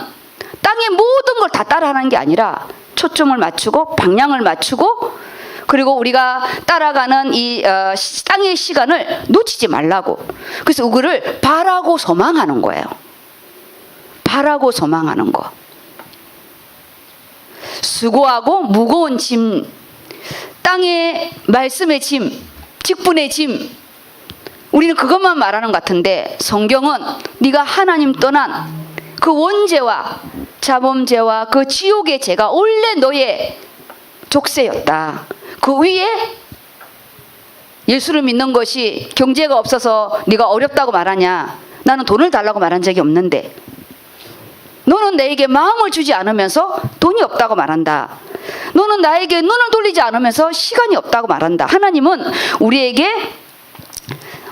땅의 모든 걸 다 따라하는 게 아니라 초점을 맞추고 방향을 맞추고, 그리고 우리가 따라가는 이 땅의 시간을 놓치지 말라고. 그래서 그거를 바라고 소망하는 거예요. 바라고 소망하는 거. 수고하고 무거운 짐, 땅의 말씀의 짐, 직분의 짐, 우리는 그것만 말하는 것 같은데 성경은 네가 하나님 떠난 그 원죄와 자범죄와 그 지옥의 죄가 원래 너의 족쇄였다. 그 위에 예수를 믿는 것이 경제가 없어서 네가 어렵다고 말하냐? 나는 돈을 달라고 말한 적이 없는데 너는 나에게 마음을 주지 않으면서 돈이 없다고 말한다. 너는 나에게 눈을 돌리지 않으면서 시간이 없다고 말한다. 하나님은 우리에게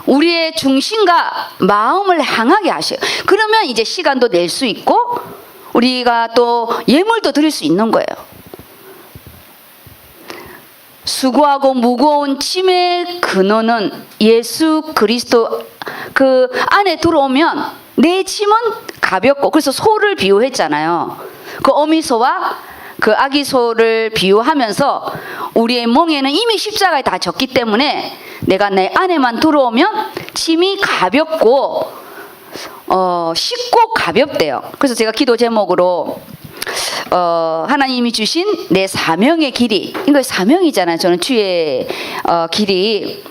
우리의 중심과 마음을 향하게 하셔요. 그러면 이제 시간도 낼 수 있고 우리가 또 예물도 드릴 수 있는 거예요. 수고하고 무거운 짐의 근원은 예수 그리스도 그 안에 들어오면 내 짐은 가볍고, 그래서 소를 비유했잖아요. 그 어미소와 그 아기소를 비유하면서 우리의 몽에는 이미 십자가에 다 졌기 때문에 내가 내 안에만 들어오면 짐이 가볍고 쉽고 가볍대요. 그래서 제가 기도 제목으로 하나님이 주신 내 사명의 길이, 이거 사명이잖아요. 저는 주의 길이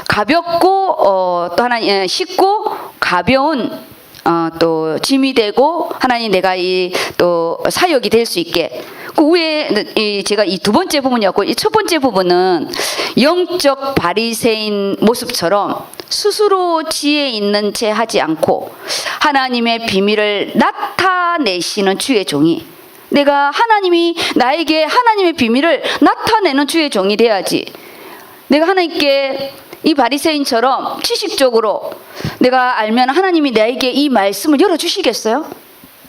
가볍고 또 하나님 쉽고 가벼운 또 짐이 되고 하나님 내가 이 또 사역이 될 수 있게. 그 위에 제가 이 두 번째 부분이었고, 이 첫 번째 부분은 영적 바리새인 모습처럼 스스로 지혜 있는 채 하지 않고 하나님의 비밀을 나타내시는 주의 종이, 내가 하나님이 나에게 하나님의 비밀을 나타내는 주의 종이 돼야지. 내가 하나님께 이 바리새인처럼 지식적으로 내가 알면 하나님이 나에게 이 말씀을 열어주시겠어요?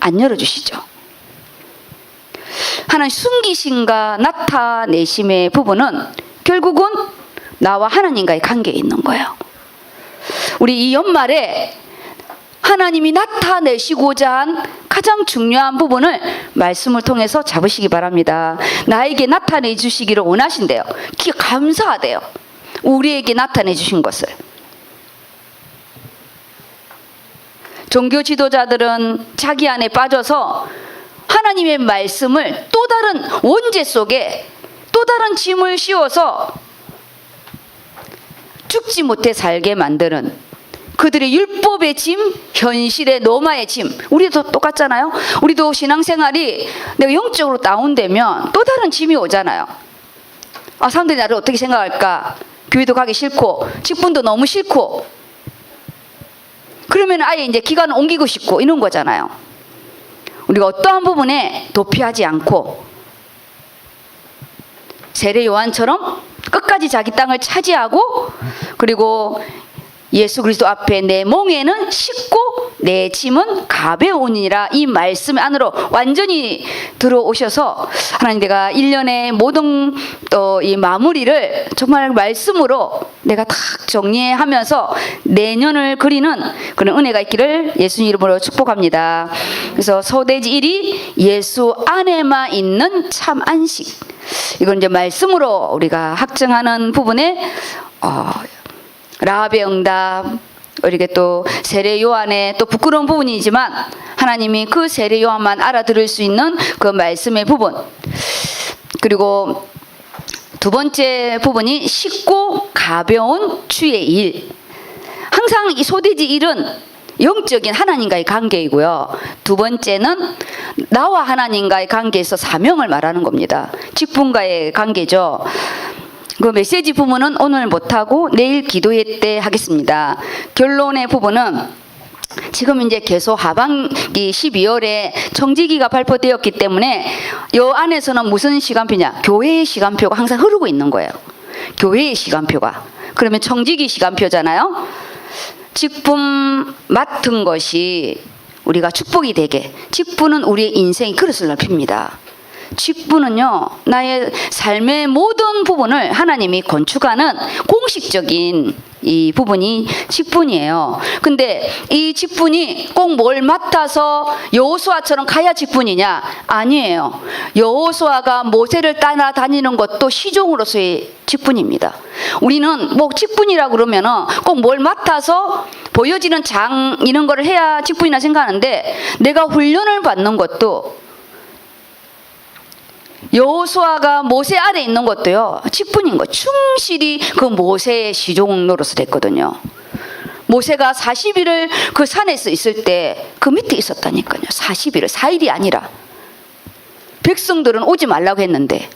안 열어주시죠. 하나님 숨기심과 나타내심의 부분은 결국은 나와 하나님과의 관계에 있는 거예요. 우리 이 연말에 하나님이 나타내시고자 한 가장 중요한 부분을 말씀을 통해서 잡으시기 바랍니다. 나에게 나타내 주시기를 원하신대요. 감사하대요. 우리에게 나타내 주신 것을. 종교 지도자들은 자기 안에 빠져서 하나님의 말씀을 또 다른 원죄 속에 또 다른 짐을 씌워서 죽지 못해 살게 만드는 그들의 율법의 짐, 현실의 노마의 짐. 우리도 똑같잖아요. 우리도 신앙생활이 내가 영적으로 다운되면 또 다른 짐이 오잖아요. 사람들이 나를 어떻게 생각할까? 교회도 가기 싫고 직분도 너무 싫고, 그러면 아예 이제 기간을 옮기고 싶고 이런 거잖아요. 우리가 어떠한 부분에 도피하지 않고 세례 요한처럼 끝까지 자기 땅을 차지하고, 그리고 예수 그리스도 앞에 내 몽에는 쉽고 내 짐은 가벼우니라, 이 말씀 안으로 완전히 들어오셔서 하나님 내가 1년의 모든 또 이 마무리를 정말 말씀으로 내가 탁 정리하면서 내년을 그리는 그런 은혜가 있기를 예수님 이름으로 축복합니다. 그래서 소돼지 1이 예수 안에만 있는 참 안식. 이건 이제 말씀으로 우리가 확증하는 부분에 라합의 응답, 우리가 또 세례 요한의 또 부끄러운 부분이지만 하나님이 그 세례 요한만 알아들을 수 있는 그 말씀의 부분. 그리고 두 번째 부분이 쉽고 가벼운 주의 일. 항상 이 소돼지 일은 영적인 하나님과의 관계이고요. 두 번째는 나와 하나님과의 관계에서 사명을 말하는 겁니다. 직분과의 관계죠. 그 메시지 부분은 오늘 못하고 내일 기도회 때 하겠습니다. 결론의 부분은 지금 이제 계속 하반기 12월에 청지기가 발표되었기 때문에 이 안에서는 무슨 시간표냐? 교회의 시간표가 항상 흐르고 있는 거예요. 교회의 시간표가. 그러면 청지기 시간표잖아요. 직분 맡은 것이 우리가 축복이 되게. 직분은 우리의 인생의 그릇을 넓힙니다. 직분은요, 나의 삶의 모든 부분을 하나님이 건축하는 공식적인 이 부분이 직분이에요. 근데 이 직분이 꼭 뭘 맡아서 여호수아처럼 가야 직분이냐? 아니에요. 여호수아가 모세를 따라다니는 것도 시종으로서의 직분입니다. 우리는 뭐 직분이라고 그러면은 꼭 뭘 맡아서 보여지는 장 이런 거를 해야 직분이라 생각하는데, 내가 훈련을 받는 것도 여호수아가 모세 아래 있는 것도요 직분인 거. 충실히 그 모세의 시종 노릇을 했거든요. 모세가 40일을 그 산에서 있을 때 그 밑에 있었다니까요. 40일을 4일이 아니라. 백성들은 오지 말라고 했는데,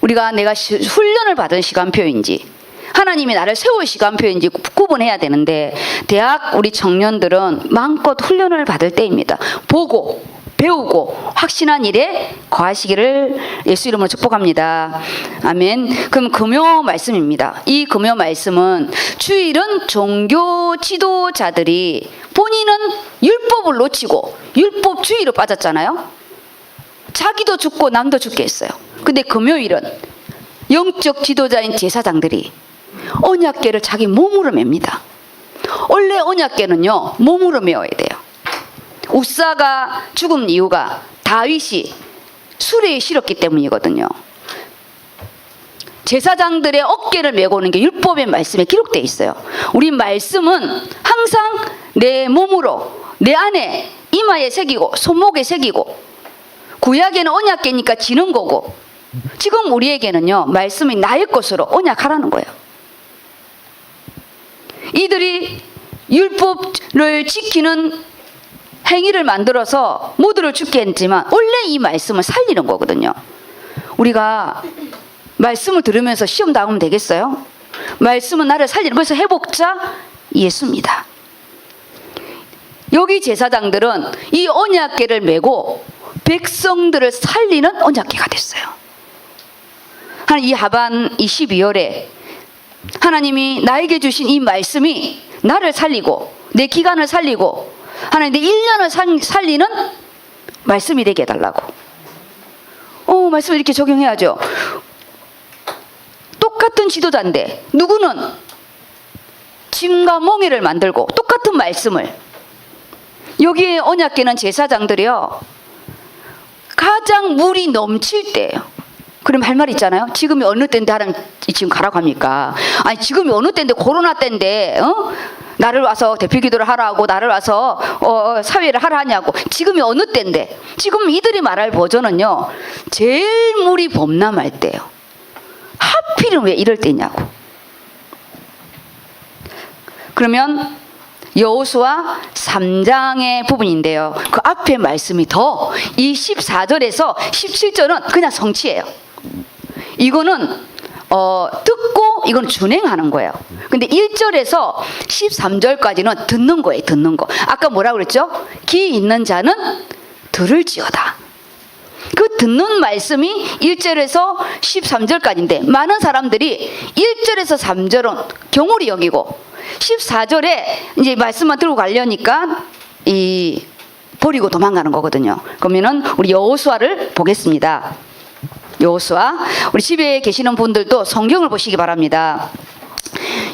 우리가 내가 훈련을 받은 시간표인지 하나님이 나를 세울 시간표인지 구분해야 되는데, 대학 우리 청년들은 마음껏 훈련을 받을 때입니다. 보고 배우고 확신한 일에 거하시기를 예수 이름으로 축복합니다. 아멘. 그럼 금요 말씀입니다. 이 금요 말씀은 주일은 종교 지도자들이 본인은 율법을 놓치고 율법 주의로 빠졌잖아요. 자기도 죽고 남도 죽게 했어요. 근데 금요일은 영적 지도자인 제사장들이 언약궤를 자기 몸으로 맵니다. 원래 언약궤는요 몸으로 메어야 돼요. 우사가 죽은 이유가 다윗이 수레에 실었기 때문이거든요. 제사장들의 어깨를 메고 오는 게 율법의 말씀에 기록되어 있어요. 우리 말씀은 항상 내 몸으로, 내 안에 이마에 새기고 손목에 새기고, 구약에는 언약궤니까 지는 거고, 지금 우리에게는요 말씀이 나의 것으로 언약하라는 거예요. 이들이 율법을 지키는 행위를 만들어서 모두를 죽게 했지만 원래 이 말씀을 살리는 거거든요. 우리가 말씀을 들으면서 시험 나오면 되겠어요? 말씀은 나를 살리는, 그래서 회복자 예수입니다. 여기 제사장들은 이 언약궤를 메고 백성들을 살리는 언약궤가 됐어요. 이 하반 12월에 하나님이 나에게 주신 이 말씀이 나를 살리고 내 기간을 살리고 하나님 내 1년을 살리는 말씀이 되게 해달라고. 말씀을 이렇게 적용해야죠. 똑같은 지도자인데 누구는 짐과 멍에를 만들고 똑같은 말씀을, 여기에 언약궤는 제사장들이요 가장 물이 넘칠 때예요. 그럼 할 말 있잖아요. 지금이 어느 때인데 하나님 지금 가라고 합니까? 아니 지금이 어느 때인데, 코로나 때인데 나를 와서 대표기도를 하라고, 나를 와서 사회를 하라 하냐고. 지금이 어느 때인데. 지금 이들이 말할 버전은요 제일 물이 범람할 때예요. 하필은 왜 이럴 때냐고. 그러면 여호수아 3장의 부분인데요, 그 앞에 말씀이 더 이 14절에서 17절은 그냥 성취예요. 이거는 듣고 이건 준행하는 거예요. 근데 1절에서 13절까지는 듣는 거예요. 듣는 거. 아까 뭐라고 그랬죠? 귀 있는 자는 들을지어다. 그 듣는 말씀이 1절에서 13절까지인데 많은 사람들이 1절에서 3절은 경홀히 여기고 14절에 이제 말씀만 들고 가려니까 버리고 도망가는 거거든요. 그러면은 우리 여호수아를 보겠습니다. 여호수아, 우리 집에 계시는 분들도 성경을 보시기 바랍니다.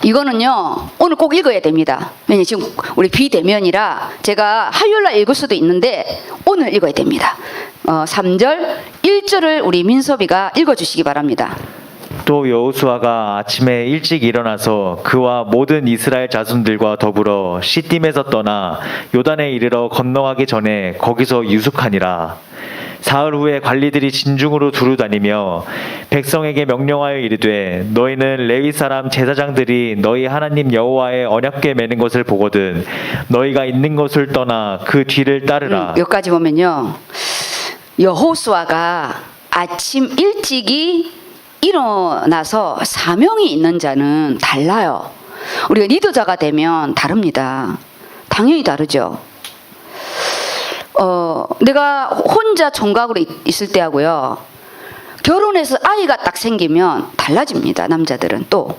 이거는요 오늘 꼭 읽어야 됩니다. 왜냐면 지금 우리 비대면이라 제가 화요일날 읽을 수도 있는데 오늘 읽어야 됩니다. 3절 1절을 우리 민섭이가 읽어주시기 바랍니다. 또 여호수아가 아침에 일찍 일어나서 그와 모든 이스라엘 자손들과 더불어 시딤에서 떠나 요단에 이르러 건너가기 전에 거기서 유숙하니라. 사흘 후에 관리들이 진중으로 두루다니며 백성에게 명령하여 이르되, 너희는 레위 사람 제사장들이 너희 하나님 여호와의 언약궤 매는 것을 보거든 너희가 있는 곳을 떠나 그 뒤를 따르라. 여기까지 보면요 여호수아가 아침 일찍이 일어나서 사명이 있는 자는 달라요. 우리가 리더자가 되면 다릅니다. 당연히 다르죠. 내가 혼자 총각으로 있을 때하고요 결혼해서 아이가 딱 생기면 달라집니다. 남자들은 또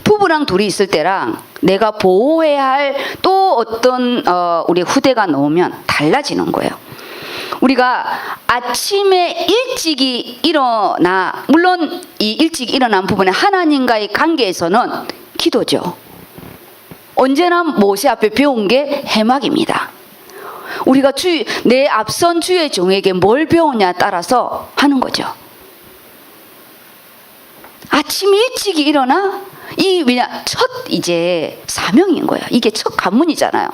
부부랑 둘이 있을 때랑 내가 보호해야 할 또 어떤 우리 후대가 나오면 달라지는 거예요. 우리가 아침에 일찍이 일어나, 물론 이 일찍 일어난 부분에 하나님과의 관계에서는 기도죠. 언제나 모세 앞에 배운 게 해막입니다. 우리가 내 앞선 주의 종에게 뭘 배우냐에 따라서 하는 거죠. 아침 일찍이 일어나 첫 이제 사명인 거야. 이게 첫 관문이잖아요.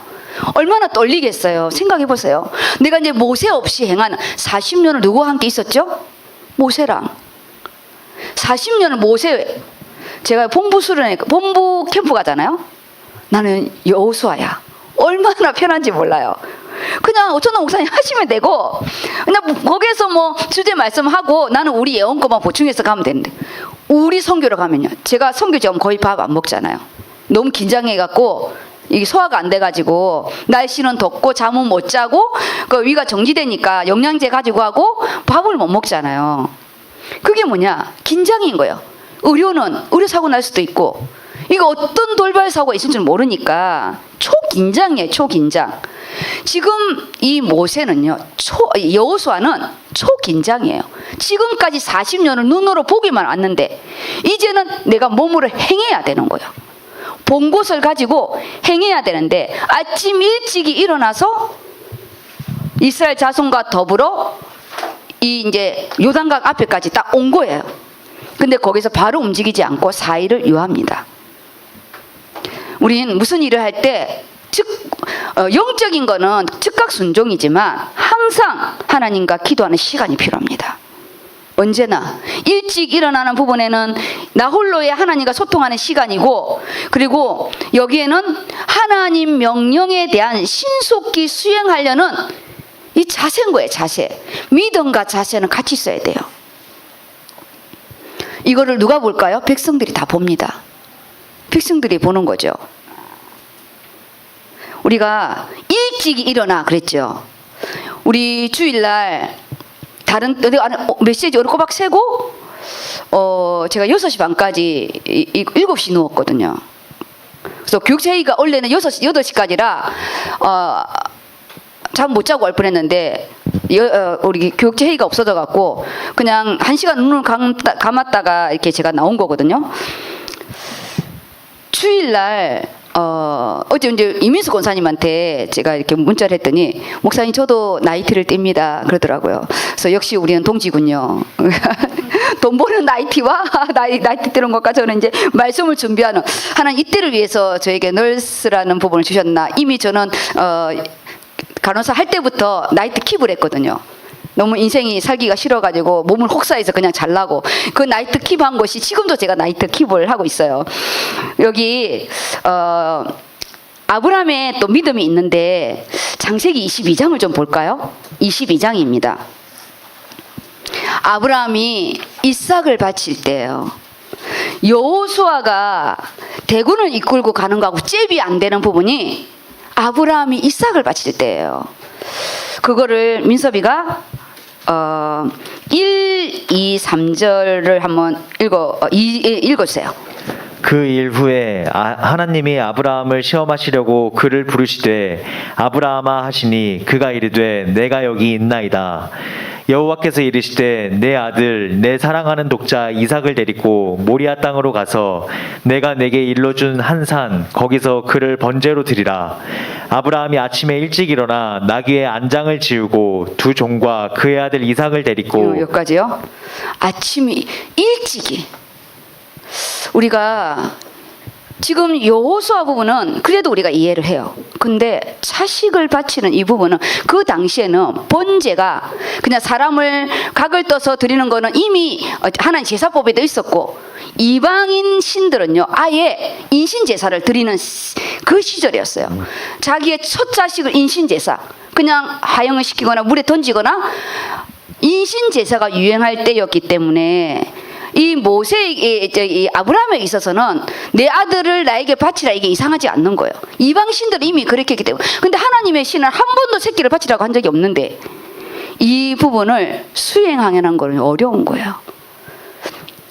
얼마나 떨리겠어요. 생각해 보세요. 내가 이제 모세 없이 행한 40년을 누구와 함께 있었죠? 모세랑. 40년을 모세, 제가 본부 캠프 가잖아요. 나는 여호수아야. 얼마나 편한지 몰라요. 그냥 어쩌나 목사님 하시면 되고, 그냥 거기에서 뭐 주제 말씀하고 나는 우리 예언 거만 보충해서 가면 되는데, 우리 선교를 가면요, 제가 선교 지금 거의 밥 안 먹잖아요. 너무 긴장해갖고 이게 소화가 안 돼가지고 날씨는 덥고 잠은 못 자고 그 위가 정지되니까 영양제 가지고 하고 밥을 못 먹잖아요. 그게 뭐냐? 긴장인 거예요. 의료 사고 날 수도 있고, 이거 어떤 돌발 사고가 있을 줄 모르니까 초긴장이에요. 초긴장. 지금 이 모세는요, 여호수아는 초긴장이에요. 지금까지 40년을 눈으로 보기만 왔는데 이제는 내가 몸으로 행해야 되는 거예요. 본 곳을 가지고 행해야 되는데, 아침 일찍이 일어나서 이스라엘 자손과 더불어 이 이제 요단강 앞에까지 딱 온 거예요. 근데 거기서 바로 움직이지 않고 4일을 요합니다. 우리는 무슨 일을 할 때 영적인 거는 즉각 순종이지만 항상 하나님과 기도하는 시간이 필요합니다. 언제나 일찍 일어나는 부분에는 나 홀로의 하나님과 소통하는 시간이고, 그리고 여기에는 하나님 명령에 대한 신속히 수행하려는 이 자세인 거예요. 자세. 믿음과 자세는 같이 있어야 돼요. 이거를 누가 볼까요? 백성들이 다 봅니다. 백성들이 보는 거죠. 우리가 일찍 일어나 그랬죠. 우리 주일날 다른 메시지 오늘 꼬박 세고 제가 6시 반까지 7시 누웠거든요. 그래서 교육회의가 원래는 8시까지라 잠 못 자고 올 뻔했는데 우리 교육회의가 없어져 갖고 그냥 1시간 눈을 감았다가 이렇게 제가 나온 거거든요. 주일날 어제 이제 이민수 권사님한테 제가 이렇게 문자를 했더니, 목사님 저도 나이트를 띱니다 그러더라고요. 그래서 역시 우리는 동지군요. 돈 버는 나이트와 나이트 뜨는 것과 저는 이제 말씀을 준비하는, 하나님 이때를 위해서 저에게 널스라는 부분을 주셨나. 이미 저는 간호사 할 때부터 나이트 킵을 했거든요. 너무 인생이 살기가 싫어가지고 몸을 혹사해서 그냥 잘라고, 그 나이트 킵 한 것이 지금도 제가 나이트 킵을 하고 있어요. 여기 아브라함의 또 믿음이 있는데 창세기 22장을 좀 볼까요? 22장입니다. 아브라함이 이삭을 바칠 때예요. 여호수아가 대군을 이끌고 가는 거하고 잽이 안 되는 부분이 아브라함이 이삭을 바칠 때예요. 그거를 민섭이가 1, 2, 3절을 한번 읽어주세요. 그 일 후에 하나님이 아브라함을 시험하시려고 그를 부르시되 아브라함아 하시니 그가 이르되 내가 여기 있나이다. 여호와께서 이르시되 내 아들 내 사랑하는 독자 이삭을 데리고 모리아 땅으로 가서 내가 내게 일러준 한 산 거기서 그를 번제로 드리라. 아브라함이 아침에 일찍 일어나 나귀의 안장을 지우고 두 종과 그의 아들 이삭을 데리고. 여기까지요. 아침이 일찍이. 우리가 지금 여호수아 부분은 그래도 우리가 이해를 해요. 근데 자식을 바치는 이 부분은 그 당시에는 번제가 그냥 사람을 각을 떠서 드리는 거는 이미 하나님 제사법에도 있었고, 이방인 신들은요 아예 인신 제사를 드리는 그 시절이었어요. 자기의 첫 자식을 인신 제사, 그냥 하영을 시키거나 물에 던지거나 인신 제사가 유행할 때였기 때문에 이 이 아브라함에 있어서는 내 아들을 나에게 바치라 이게 이상하지 않는 거예요. 이방 신들은 이미 그렇게 했기 때문에. 근데 하나님의 신은 한 번도 새끼를 바치라고 한 적이 없는데 이 부분을 수행하는 건 어려운 거예요.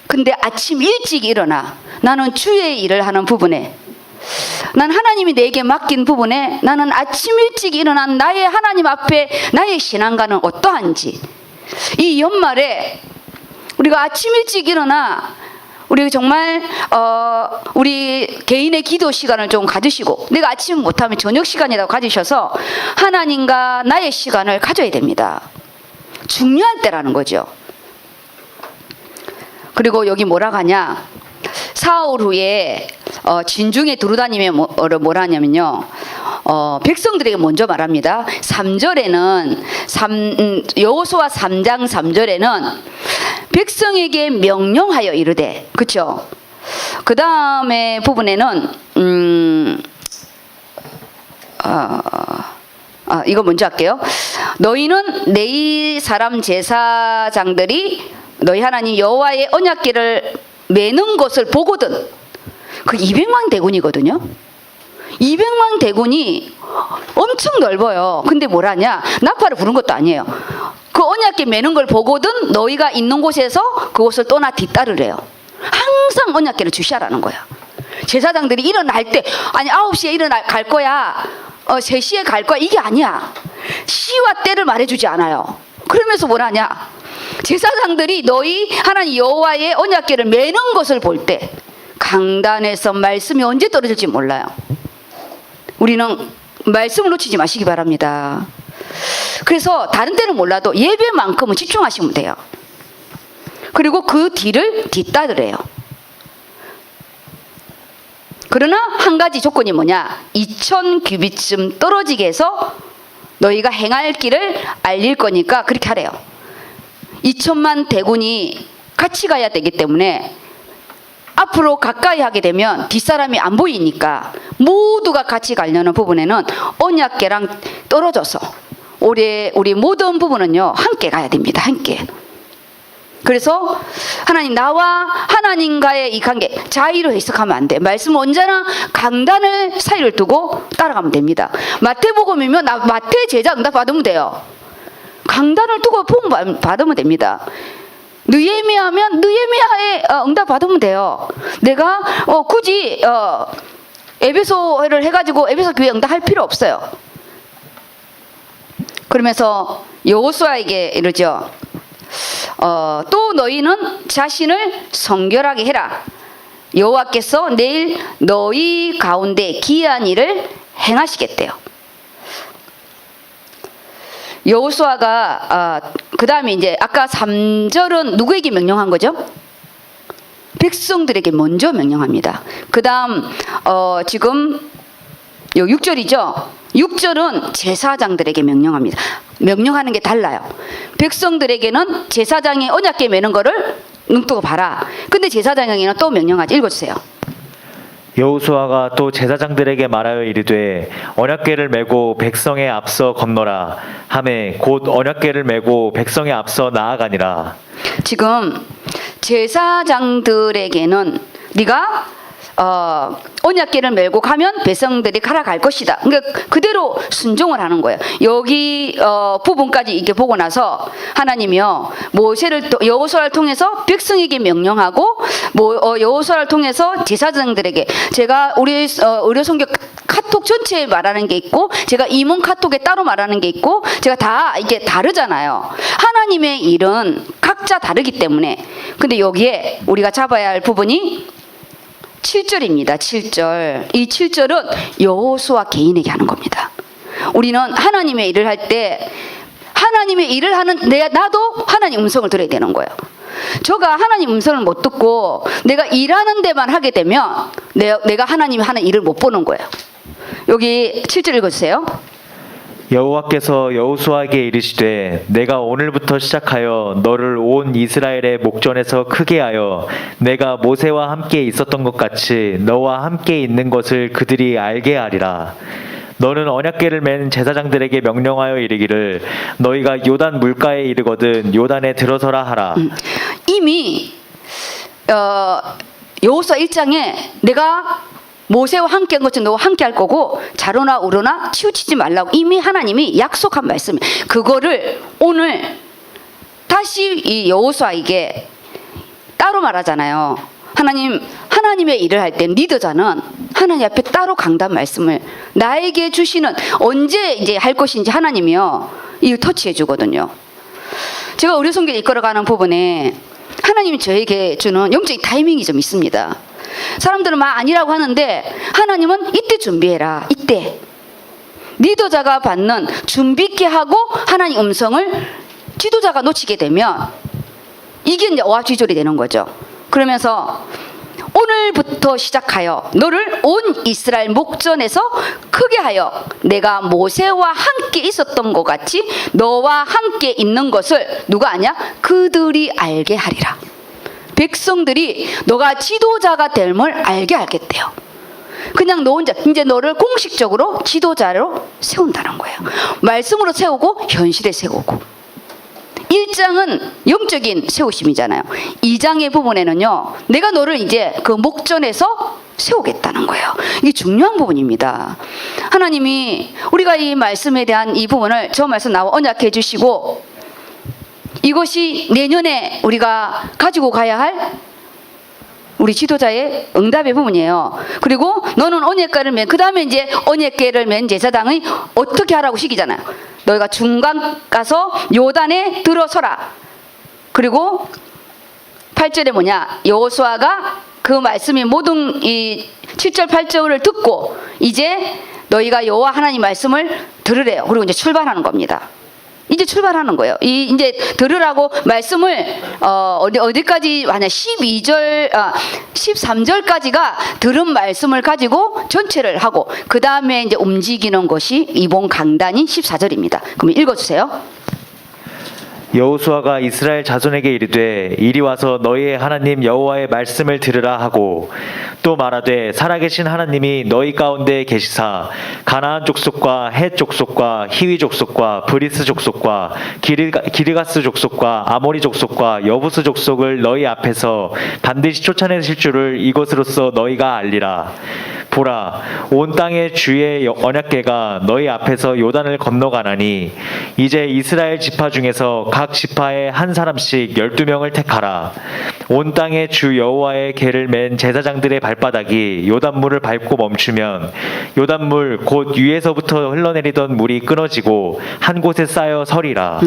근데 아침 일찍 일어나 나는 주의 일을 하는 부분에 난 하나님이 내게 맡긴 부분에 나는 아침 일찍 일어난 나의 하나님 앞에 나의 신앙과는 어떠한지, 이 연말에 우리가 아침 일찍 일어나 우리 정말 우리 개인의 기도 시간을 좀 가지시고, 내가 아침 못하면 저녁 시간이라도 가지셔서 하나님과 나의 시간을 가져야 됩니다. 중요한 때라는 거죠. 그리고 여기 뭐라 하냐, 사흘 후에 진중에 두루다니며 뭐라 하냐면요, 백성들에게 먼저 말합니다. 3절에는 여호수아 3장 3절에는 백성에게 명령하여 이르되, 그렇죠? 그 다음에 부분에는 이거 먼저 할게요. 너희는 내 사람 제사장들이 너희 하나님 여호와의 언약궤를 매는 것을 보거든. 그 200만 대군이거든요. 200만 대군이 엄청 넓어요. 근데 뭐라냐, 나팔을 부른 것도 아니에요. 그 언약궤 매는 걸 보거든 너희가 있는 곳에서 그곳을 떠나 뒤따르래요. 항상 언약궤를 주시하라는 거야. 제사장들이 일어날 때, 아니 9시에 갈 거야, 3시에 갈 거야, 이게 아니야. 시와 때를 말해주지 않아요. 그러면서 뭐라냐, 제사장들이 너희 하나님 여호와의 언약궤를 매는 것을 볼 때 강단에서 말씀이 언제 떨어질지 몰라요. 우리는 말씀을 놓치지 마시기 바랍니다. 그래서 다른 때는 몰라도 예배만큼은 집중하시면 돼요. 그리고 그 뒤를 뒤따르래요. 그러나 한 가지 조건이 뭐냐, 2000규빗쯤 떨어지게 해서 너희가 행할 길을 알릴 거니까 그렇게 하래요. 2000만 대군이 같이 가야 되기 때문에 앞으로 가까이 하게 되면 뒷사람이 안 보이니까 모두가 같이 가려는 부분에는 언약궤랑 떨어져서 우리 모든 부분은요 함께 가야 됩니다. 함께. 그래서 하나님, 나와 하나님과의 이 관계 자의로 해석하면 안 돼. 말씀은 언제나 강단을 사이를 두고 따라가면 됩니다. 마태복음이면 마태 제자 응답 받으면 돼요. 강단을 두고 복음 받으면 됩니다. 느헤미야하면 느헤미야의 응답 받으면 돼요. 내가 굳이 에베소를 해가지고 에베소 교회 응답할 필요 없어요. 그러면서 여호수아에게 이러죠. 또 너희는 자신을 성결하게 해라. 여호와께서 내일 너희 가운데 기이한 일을 행하시겠대요. 여호수아가 그 다음에 이제 아까 3절은 누구에게 명령한 거죠? 백성들에게 먼저 명령합니다. 그 다음 지금 6절이죠. 6절은 제사장들에게 명령합니다. 명령하는 게 달라요. 백성들에게는 제사장이 언약궤 매는 거를 눈뜨고 봐라. 근데 제사장에게는 또 명령하지. 읽어주세요. 여호수아가 또 제사장들에게 말하여 이르되 언약궤를 메고 백성에 앞서 건너라 하매 곧 언약궤를 메고 백성에 앞서 나아가니라. 지금 제사장들에게는 네가 언약궤를 메고 가면 백성들이 가라갈 것이다. 그러니까 그대로 순종을 하는 거예요. 여기 부분까지 이렇게 보고 나서 하나님이요 여호수아를 통해서 백성에게 명령하고 여호수아를 통해서 제사장들에게, 제가 우리 의료선교 카톡 전체에 말하는 게 있고 제가 임원 카톡에 따로 말하는 게 있고 제가 다 이게 다르잖아요. 하나님의 일은 각자 다르기 때문에. 근데 여기에 우리가 잡아야 할 부분이 7절입니다. 7절. 이 7절은 여호수아 개인에게 하는 겁니다. 우리는 하나님의 일을 할 때 하나님의 일을 하는 나도 하나님 음성을 들어야 되는 거예요. 저가 하나님 음성을 못 듣고 내가 일하는 데만 하게 되면 내가 하나님이 하는 일을 못 보는 거예요. 여기 7절 읽어주세요. 여호와께서 여호수아에게 이르시되 내가 오늘부터 시작하여 너를 온 이스라엘의 목전에서 크게 하여 내가 모세와 함께 있었던 것 같이 너와 함께 있는 것을 그들이 알게 하리라. 너는 언약궤를 맨 제사장들에게 명령하여 이르기를 너희가 요단 물가에 이르거든 요단에 들어서라 하라. 이미 여호수아 1장에 내가 모세와 함께 한 것처럼 너와 함께 할 거고 자로나 우로나 치우치지 말라고 이미 하나님이 약속한 말씀이에요. 그거를 오늘 다시 이 여호수아에게 따로 말하잖아요. 하나님의 일을 할 때 리더자는 하나님 앞에 따로 강단 말씀을 나에게 주시는 언제 이제 할 것인지 하나님이요 이거 터치해 주거든요. 제가 의료 성경을 이끌어가는 부분에 하나님이 저에게 주는 영적인 타이밍이 좀 있습니다. 사람들은 막 아니라고 하는데 하나님은 이때 준비해라. 이때 리더자가 받는 준비 있게 하고 하나님 음성을 지도자가 놓치게 되면 이게 이제 오합지졸이 되는 거죠. 그러면서 오늘부터 시작하여 너를 온 이스라엘 목전에서 크게 하여 내가 모세와 함께 있었던 것 같이 너와 함께 있는 것을 누가 아냐? 그들이 알게 하리라. 백성들이 너가 지도자가 됨을 알게 하겠대요. 그냥 너 혼자 이제 너를 공식적으로 지도자로 세운다는 거예요. 말씀으로 세우고 현실에 세우고. 1장은 영적인 세우심이잖아요. 2장의 부분에는요, 내가 너를 이제 그 목전에서 세우겠다는 거예요. 이게 중요한 부분입니다. 하나님이 우리가 이 말씀에 대한 이 부분을 저 말씀 나와 언약해 주시고 이것이 내년에 우리가 가지고 가야 할 우리 지도자의 응답의 부분이에요. 그리고 너는 언약궤를 맨, 그 다음에 이제 언약궤를 맨 제사장이 어떻게 하라고 시키잖아요. 너희가 중간 가서 요단에 들어서라. 그리고 8절에 뭐냐? 여호수아가 그 말씀이 모든 이 7절 8절을 듣고 이제 너희가 여호와 하나님 말씀을 들으래요. 그리고 이제 출발하는 겁니다. 이제 출발하는 거예요. 이제 들으라고 말씀을 어디까지 하냐? 13절까지가 들은 말씀을 가지고 전체를 하고 그 다음에 이제 움직이는 것이 이번 강단인 14절입니다. 그럼 읽어주세요. 여호수아가 이스라엘 자손에게 이르되 이리 와서 너희의 하나님 여호와의 말씀을 들으라 하고 또 말하되 살아계신 하나님이 너희 가운데 계시사 가나안 족속과 헷 족속과 히위 족속과 브리스 족속과 기르가스 족속과 아모리 족속과 여부스 족속을 너희 앞에서 반드시 쫓아내실 줄을 이것으로써 너희가 알리라. 보라, 온 땅의 주의 언약궤가 너희 앞에서 요단을 건너가나니 이제 이스라엘 지파 중에서 각 지파에 한 사람씩 12명을 택하라. 온 땅의 주 여호와의 궤를 맨 제사장들의 발바닥이 요단물을 밟고 멈추면 요단물 곧 위에서부터 흘러내리던 물이 끊어지고 한 곳에 쌓여 서리라.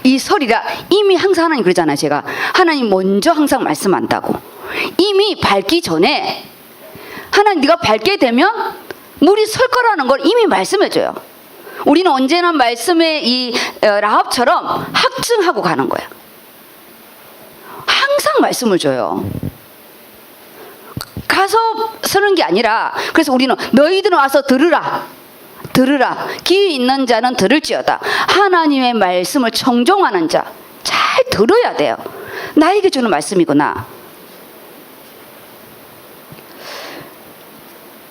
이 서리라 이미 항상 하나님 그러잖아요. 제가 하나님 먼저 항상 말씀한다고. 이미 밟기 전에 하나님 네가 밟게 되면 물이 설 거라는 걸 이미 말씀해줘요. 우리는 언제나 말씀의 이 라합처럼 확증하고 가는 거예요. 항상 말씀을 줘요. 가서 서는 게 아니라 그래서 우리는 너희들은 와서 들으라. 들으라. 귀 있는 자는 들을지어다. 하나님의 말씀을 청종하는 자 잘 들어야 돼요. 나에게 주는 말씀이구나.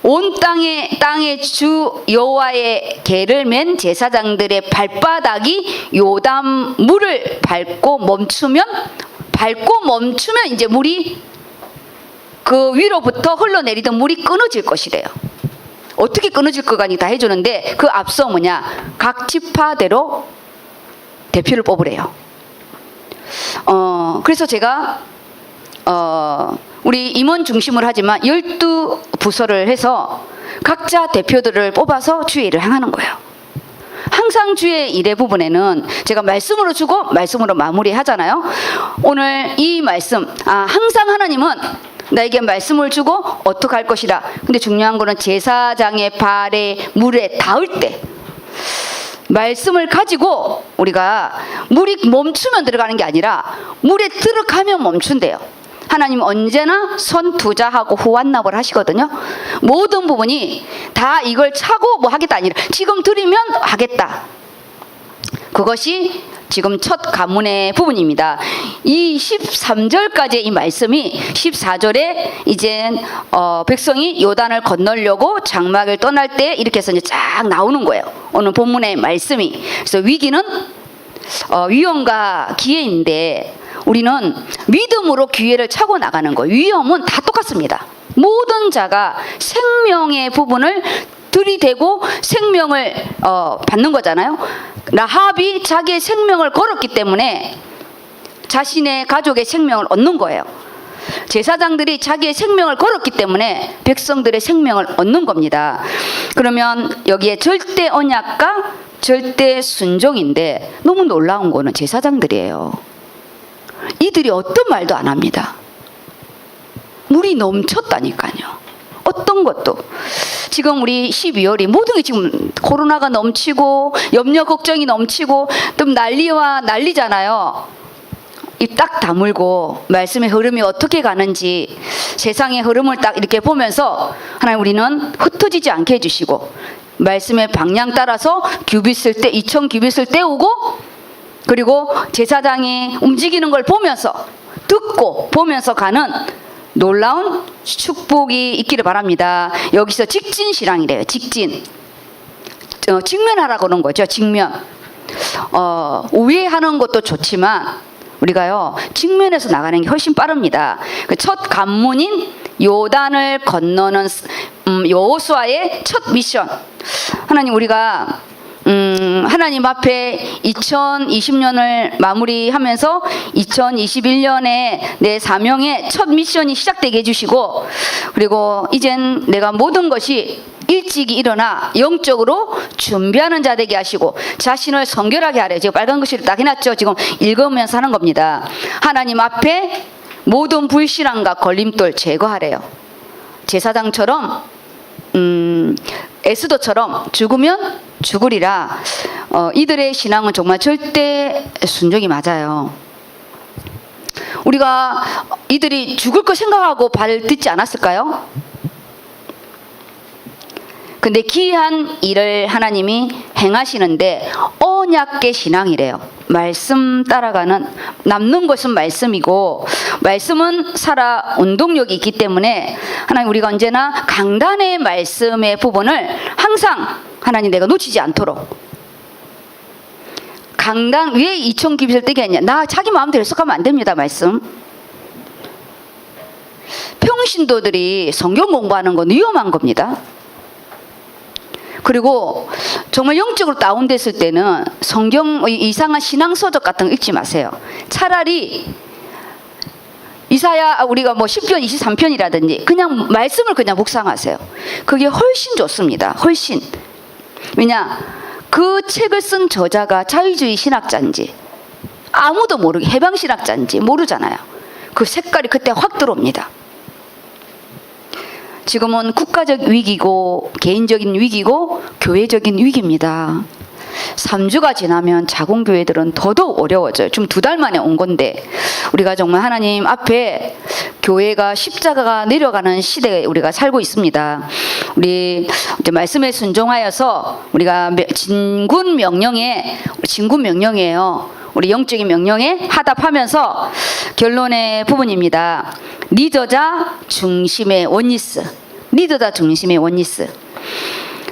온 땅의 주 여호와의 궤를 맨 제사장들의 발바닥이 요단 물을 밟고 멈추면 이제 물이 그 위로부터 흘러내리던 물이 끊어질 것이래요. 어떻게 끊어질 거까지 다 해주는데 그 앞서 뭐냐? 각 지파대로 대표를 뽑으래요. 그래서 제가 우리 임원 중심으로 하지만 12부서를 해서 각자 대표들을 뽑아서 주의 일을 행하는 거예요. 항상 주의 일의 부분에는 제가 말씀으로 주고 말씀으로 마무리하잖아요. 오늘 이 말씀, 항상 하나님은 나에게 말씀을 주고 어떻게 할 것이다. 근데 중요한 거는 제사장의 발에 물에 닿을 때 말씀을 가지고 우리가 물이 멈추면 들어가는 게 아니라 물에 들어가면 멈춘대요. 하나님은 언제나 선투자하고 후환납을 하시거든요. 모든 부분이 다 이걸 차고 뭐 하겠다 아니라 지금 드리면 하겠다. 그것이 지금 첫 가문의 부분입니다. 이 13절까지의 이 말씀이 14절에 이제 백성이 요단을 건너려고 장막을 떠날 때 이렇게 해서 이제 쫙 나오는 거예요. 오늘 본문의 말씀이. 그래서 위기는 위험과 기회인데 우리는 믿음으로 기회를 차고 나가는 거예요. 위험은 다 똑같습니다. 모든 자가 생명의 부분을 들이대고 생명을 받는 거잖아요. 라합이 자기의 생명을 걸었기 때문에 자신의 가족의 생명을 얻는 거예요. 제사장들이 자기의 생명을 걸었기 때문에 백성들의 생명을 얻는 겁니다. 그러면 여기에 절대 언약과 절대 순종인데 너무 놀라운 거는 제사장들이에요. 이들이 어떤 말도 안 합니다. 물이 넘쳤다니까요. 어떤 것도. 지금 우리 12월이 모든 게 지금 코로나가 넘치고 염려 걱정이 넘치고 좀 난리잖아요. 입 딱 다물고 말씀의 흐름이 어떻게 가는지 세상의 흐름을 딱 이렇게 보면서 하나님 우리는 흩어지지 않게 해주시고 말씀의 방향 따라서 규빗을 2천 규빗을 떼우고 그리고 제사장이 움직이는 걸 보면서 듣고 보면서 가는 놀라운 축복이 있기를 바랍니다. 여기서 직진신앙이래요. 직진. 직면하라고 그런 거죠. 직면. 우회하는 것도 좋지만 우리가요 직면해서 나가는 게 훨씬 빠릅니다. 그 첫 관문인 요단을 건너는 여호수아의 첫 미션. 하나님 우리가 하나님 앞에 2020년을 마무리하면서 2021년에 내 사명의 첫 미션이 시작되게 해주시고 그리고 이젠 내가 모든 것이 일찍이 일어나 영적으로 준비하는 자 되게 하시고 자신을 성결하게 하래요. 지금 빨간 글씨를 딱 해놨죠. 지금 읽으면서 하는 겁니다. 하나님 앞에 모든 불신앙과 걸림돌 제거하래요. 제사장처럼 에스더처럼 죽으면 죽으리라. 이들의 신앙은 정말 절대 순종이 맞아요. 우리가 이들이 죽을 거 생각하고 발 딛지 않았을까요? 근데 기이한 일을 하나님이 행하시는데 언약계 신앙이래요. 말씀 따라가는 남는 것은 말씀이고 말씀은 살아 운동력이 있기 때문에 하나님 우리가 언제나 강단의 말씀의 부분을 항상 하나님 내가 놓치지 않도록 강단 왜 2천 규빗을 떼게 했냐 나 자기 마음대로 해석하면 안 됩니다. 말씀 평신도들이 성경 공부하는 건 위험한 겁니다. 그리고 정말 영적으로 다운됐을 때는 성경 이상한 신앙서적 같은 거 읽지 마세요. 차라리 이사야 우리가 뭐 10편 23편이라든지 그냥 말씀을 그냥 묵상하세요. 그게 훨씬 좋습니다. 훨씬. 왜냐 그 책을 쓴 저자가 자유주의 신학자인지 아무도 모르게 해방신학자인지 모르잖아요. 그 색깔이 그때 확 들어옵니다. 지금은 국가적 위기고 개인적인 위기고 교회적인 위기입니다. 3주가 지나면 자공교회들은 더더욱 어려워져요. 지금 2달 만에 온 건데 우리가 정말 하나님 앞에 교회가 십자가가 내려가는 시대에 우리가 살고 있습니다. 우리 이제 말씀에 순종하여서 우리가 진군 명령이에요. 우리 영적인 명령에 하답하면서 결론의 부분입니다. 리더자 중심의 원리스.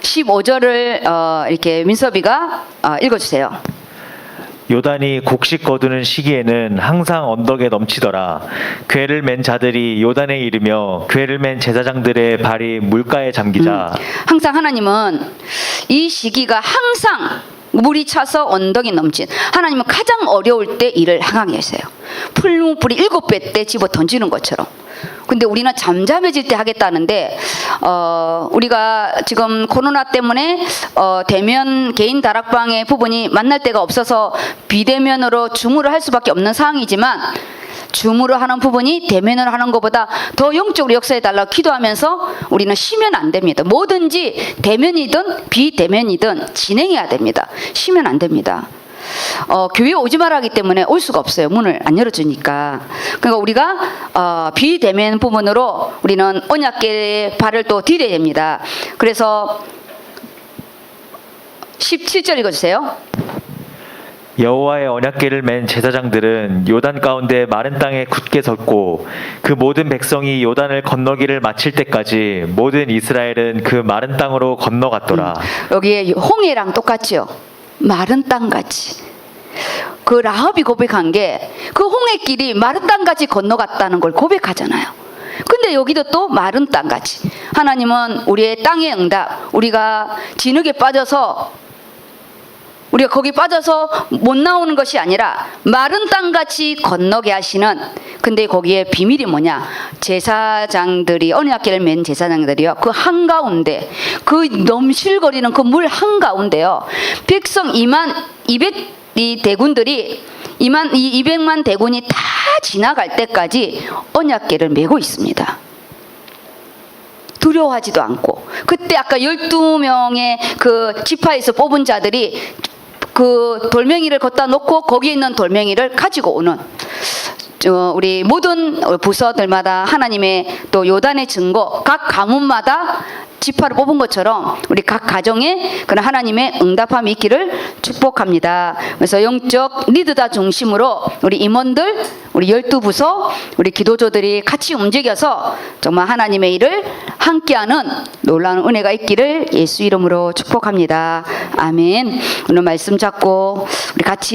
15절을 이렇게 민섭이가 읽어주세요. 요단이 곡식 거두는 시기에는 항상 언덕에 넘치더라. 궤를 맨 자들이 요단에 이르며 궤를 맨 제사장들의 발이 물가에 잠기자. 항상 하나님은 이 시기가 항상 물이 차서 언덕이 넘친 하나님은 가장 어려울 때 일을 행하게 하세요. 풀무불이 7배 때 집어 던지는 것처럼. 근데 우리는 잠잠해질 때 하겠다는데 우리가 지금 코로나 때문에 대면 개인 다락방의 부분이 만날 데가 없어서 비대면으로 줌으로 할 수밖에 없는 상황이지만 줌으로 하는 부분이 대면으로 하는 것보다 더 영적으로 역사해달라고 기도하면서 우리는 쉬면 안 됩니다. 뭐든지 대면이든 비대면이든 진행해야 됩니다. 쉬면 안 됩니다. 교회 오지 마라 하기 때문에 올 수가 없어요. 문을 안 열어주니까. 그러니까 우리가 비대면 부분으로 우리는 언약궤의 발을 또 디뎌야 됩니다. 그래서 17절 읽어주세요. 여호와의 언약궤를 맨 제사장들은 요단 가운데 마른 땅에 굳게 섰고 그 모든 백성이 요단을 건너기를 마칠 때까지 모든 이스라엘은 그 마른 땅으로 건너갔더라. 여기에 홍해랑 똑같죠. 마른 땅같이. 그 라합이 고백한 게 그 홍해길이 마른 땅같이 건너갔다는 걸 고백하잖아요. 근데 여기도 또 마른 땅같이. 하나님은 우리의 땅의 응답, 우리가 진흙에 빠져서 우리가 거기 빠져서 못 나오는 것이 아니라 마른 땅같이 건너게 하시는, 근데 거기에 비밀이 뭐냐? 제사장들이, 언약궤를 맨 제사장들이요, 그 한가운데, 그 넘실거리는 그 물 한가운데요, 백성 2만 200이 대군들이 200만 대군이 다 지나갈 때까지 언약궤를 메고 있습니다. 두려워하지도 않고. 그때 아까 12명의 그 지파에서 뽑은 자들이 그 돌멩이를 걷다 놓고 거기에 있는 돌멩이를 가지고 오는, 우리 모든 부서들마다 하나님의 또 요단의 증거, 각 가문마다 지파를 뽑은 것처럼 우리 각 가정에 그런 하나님의 응답함이 있기를 축복합니다. 그래서 영적 리더다 중심으로 우리 임원들, 우리 12부서, 우리 기도조들이 같이 움직여서 정말 하나님의 일을 함께하는 놀라운 은혜가 있기를 예수 이름으로 축복합니다. 아멘. 오늘 말씀 잡고 우리 같이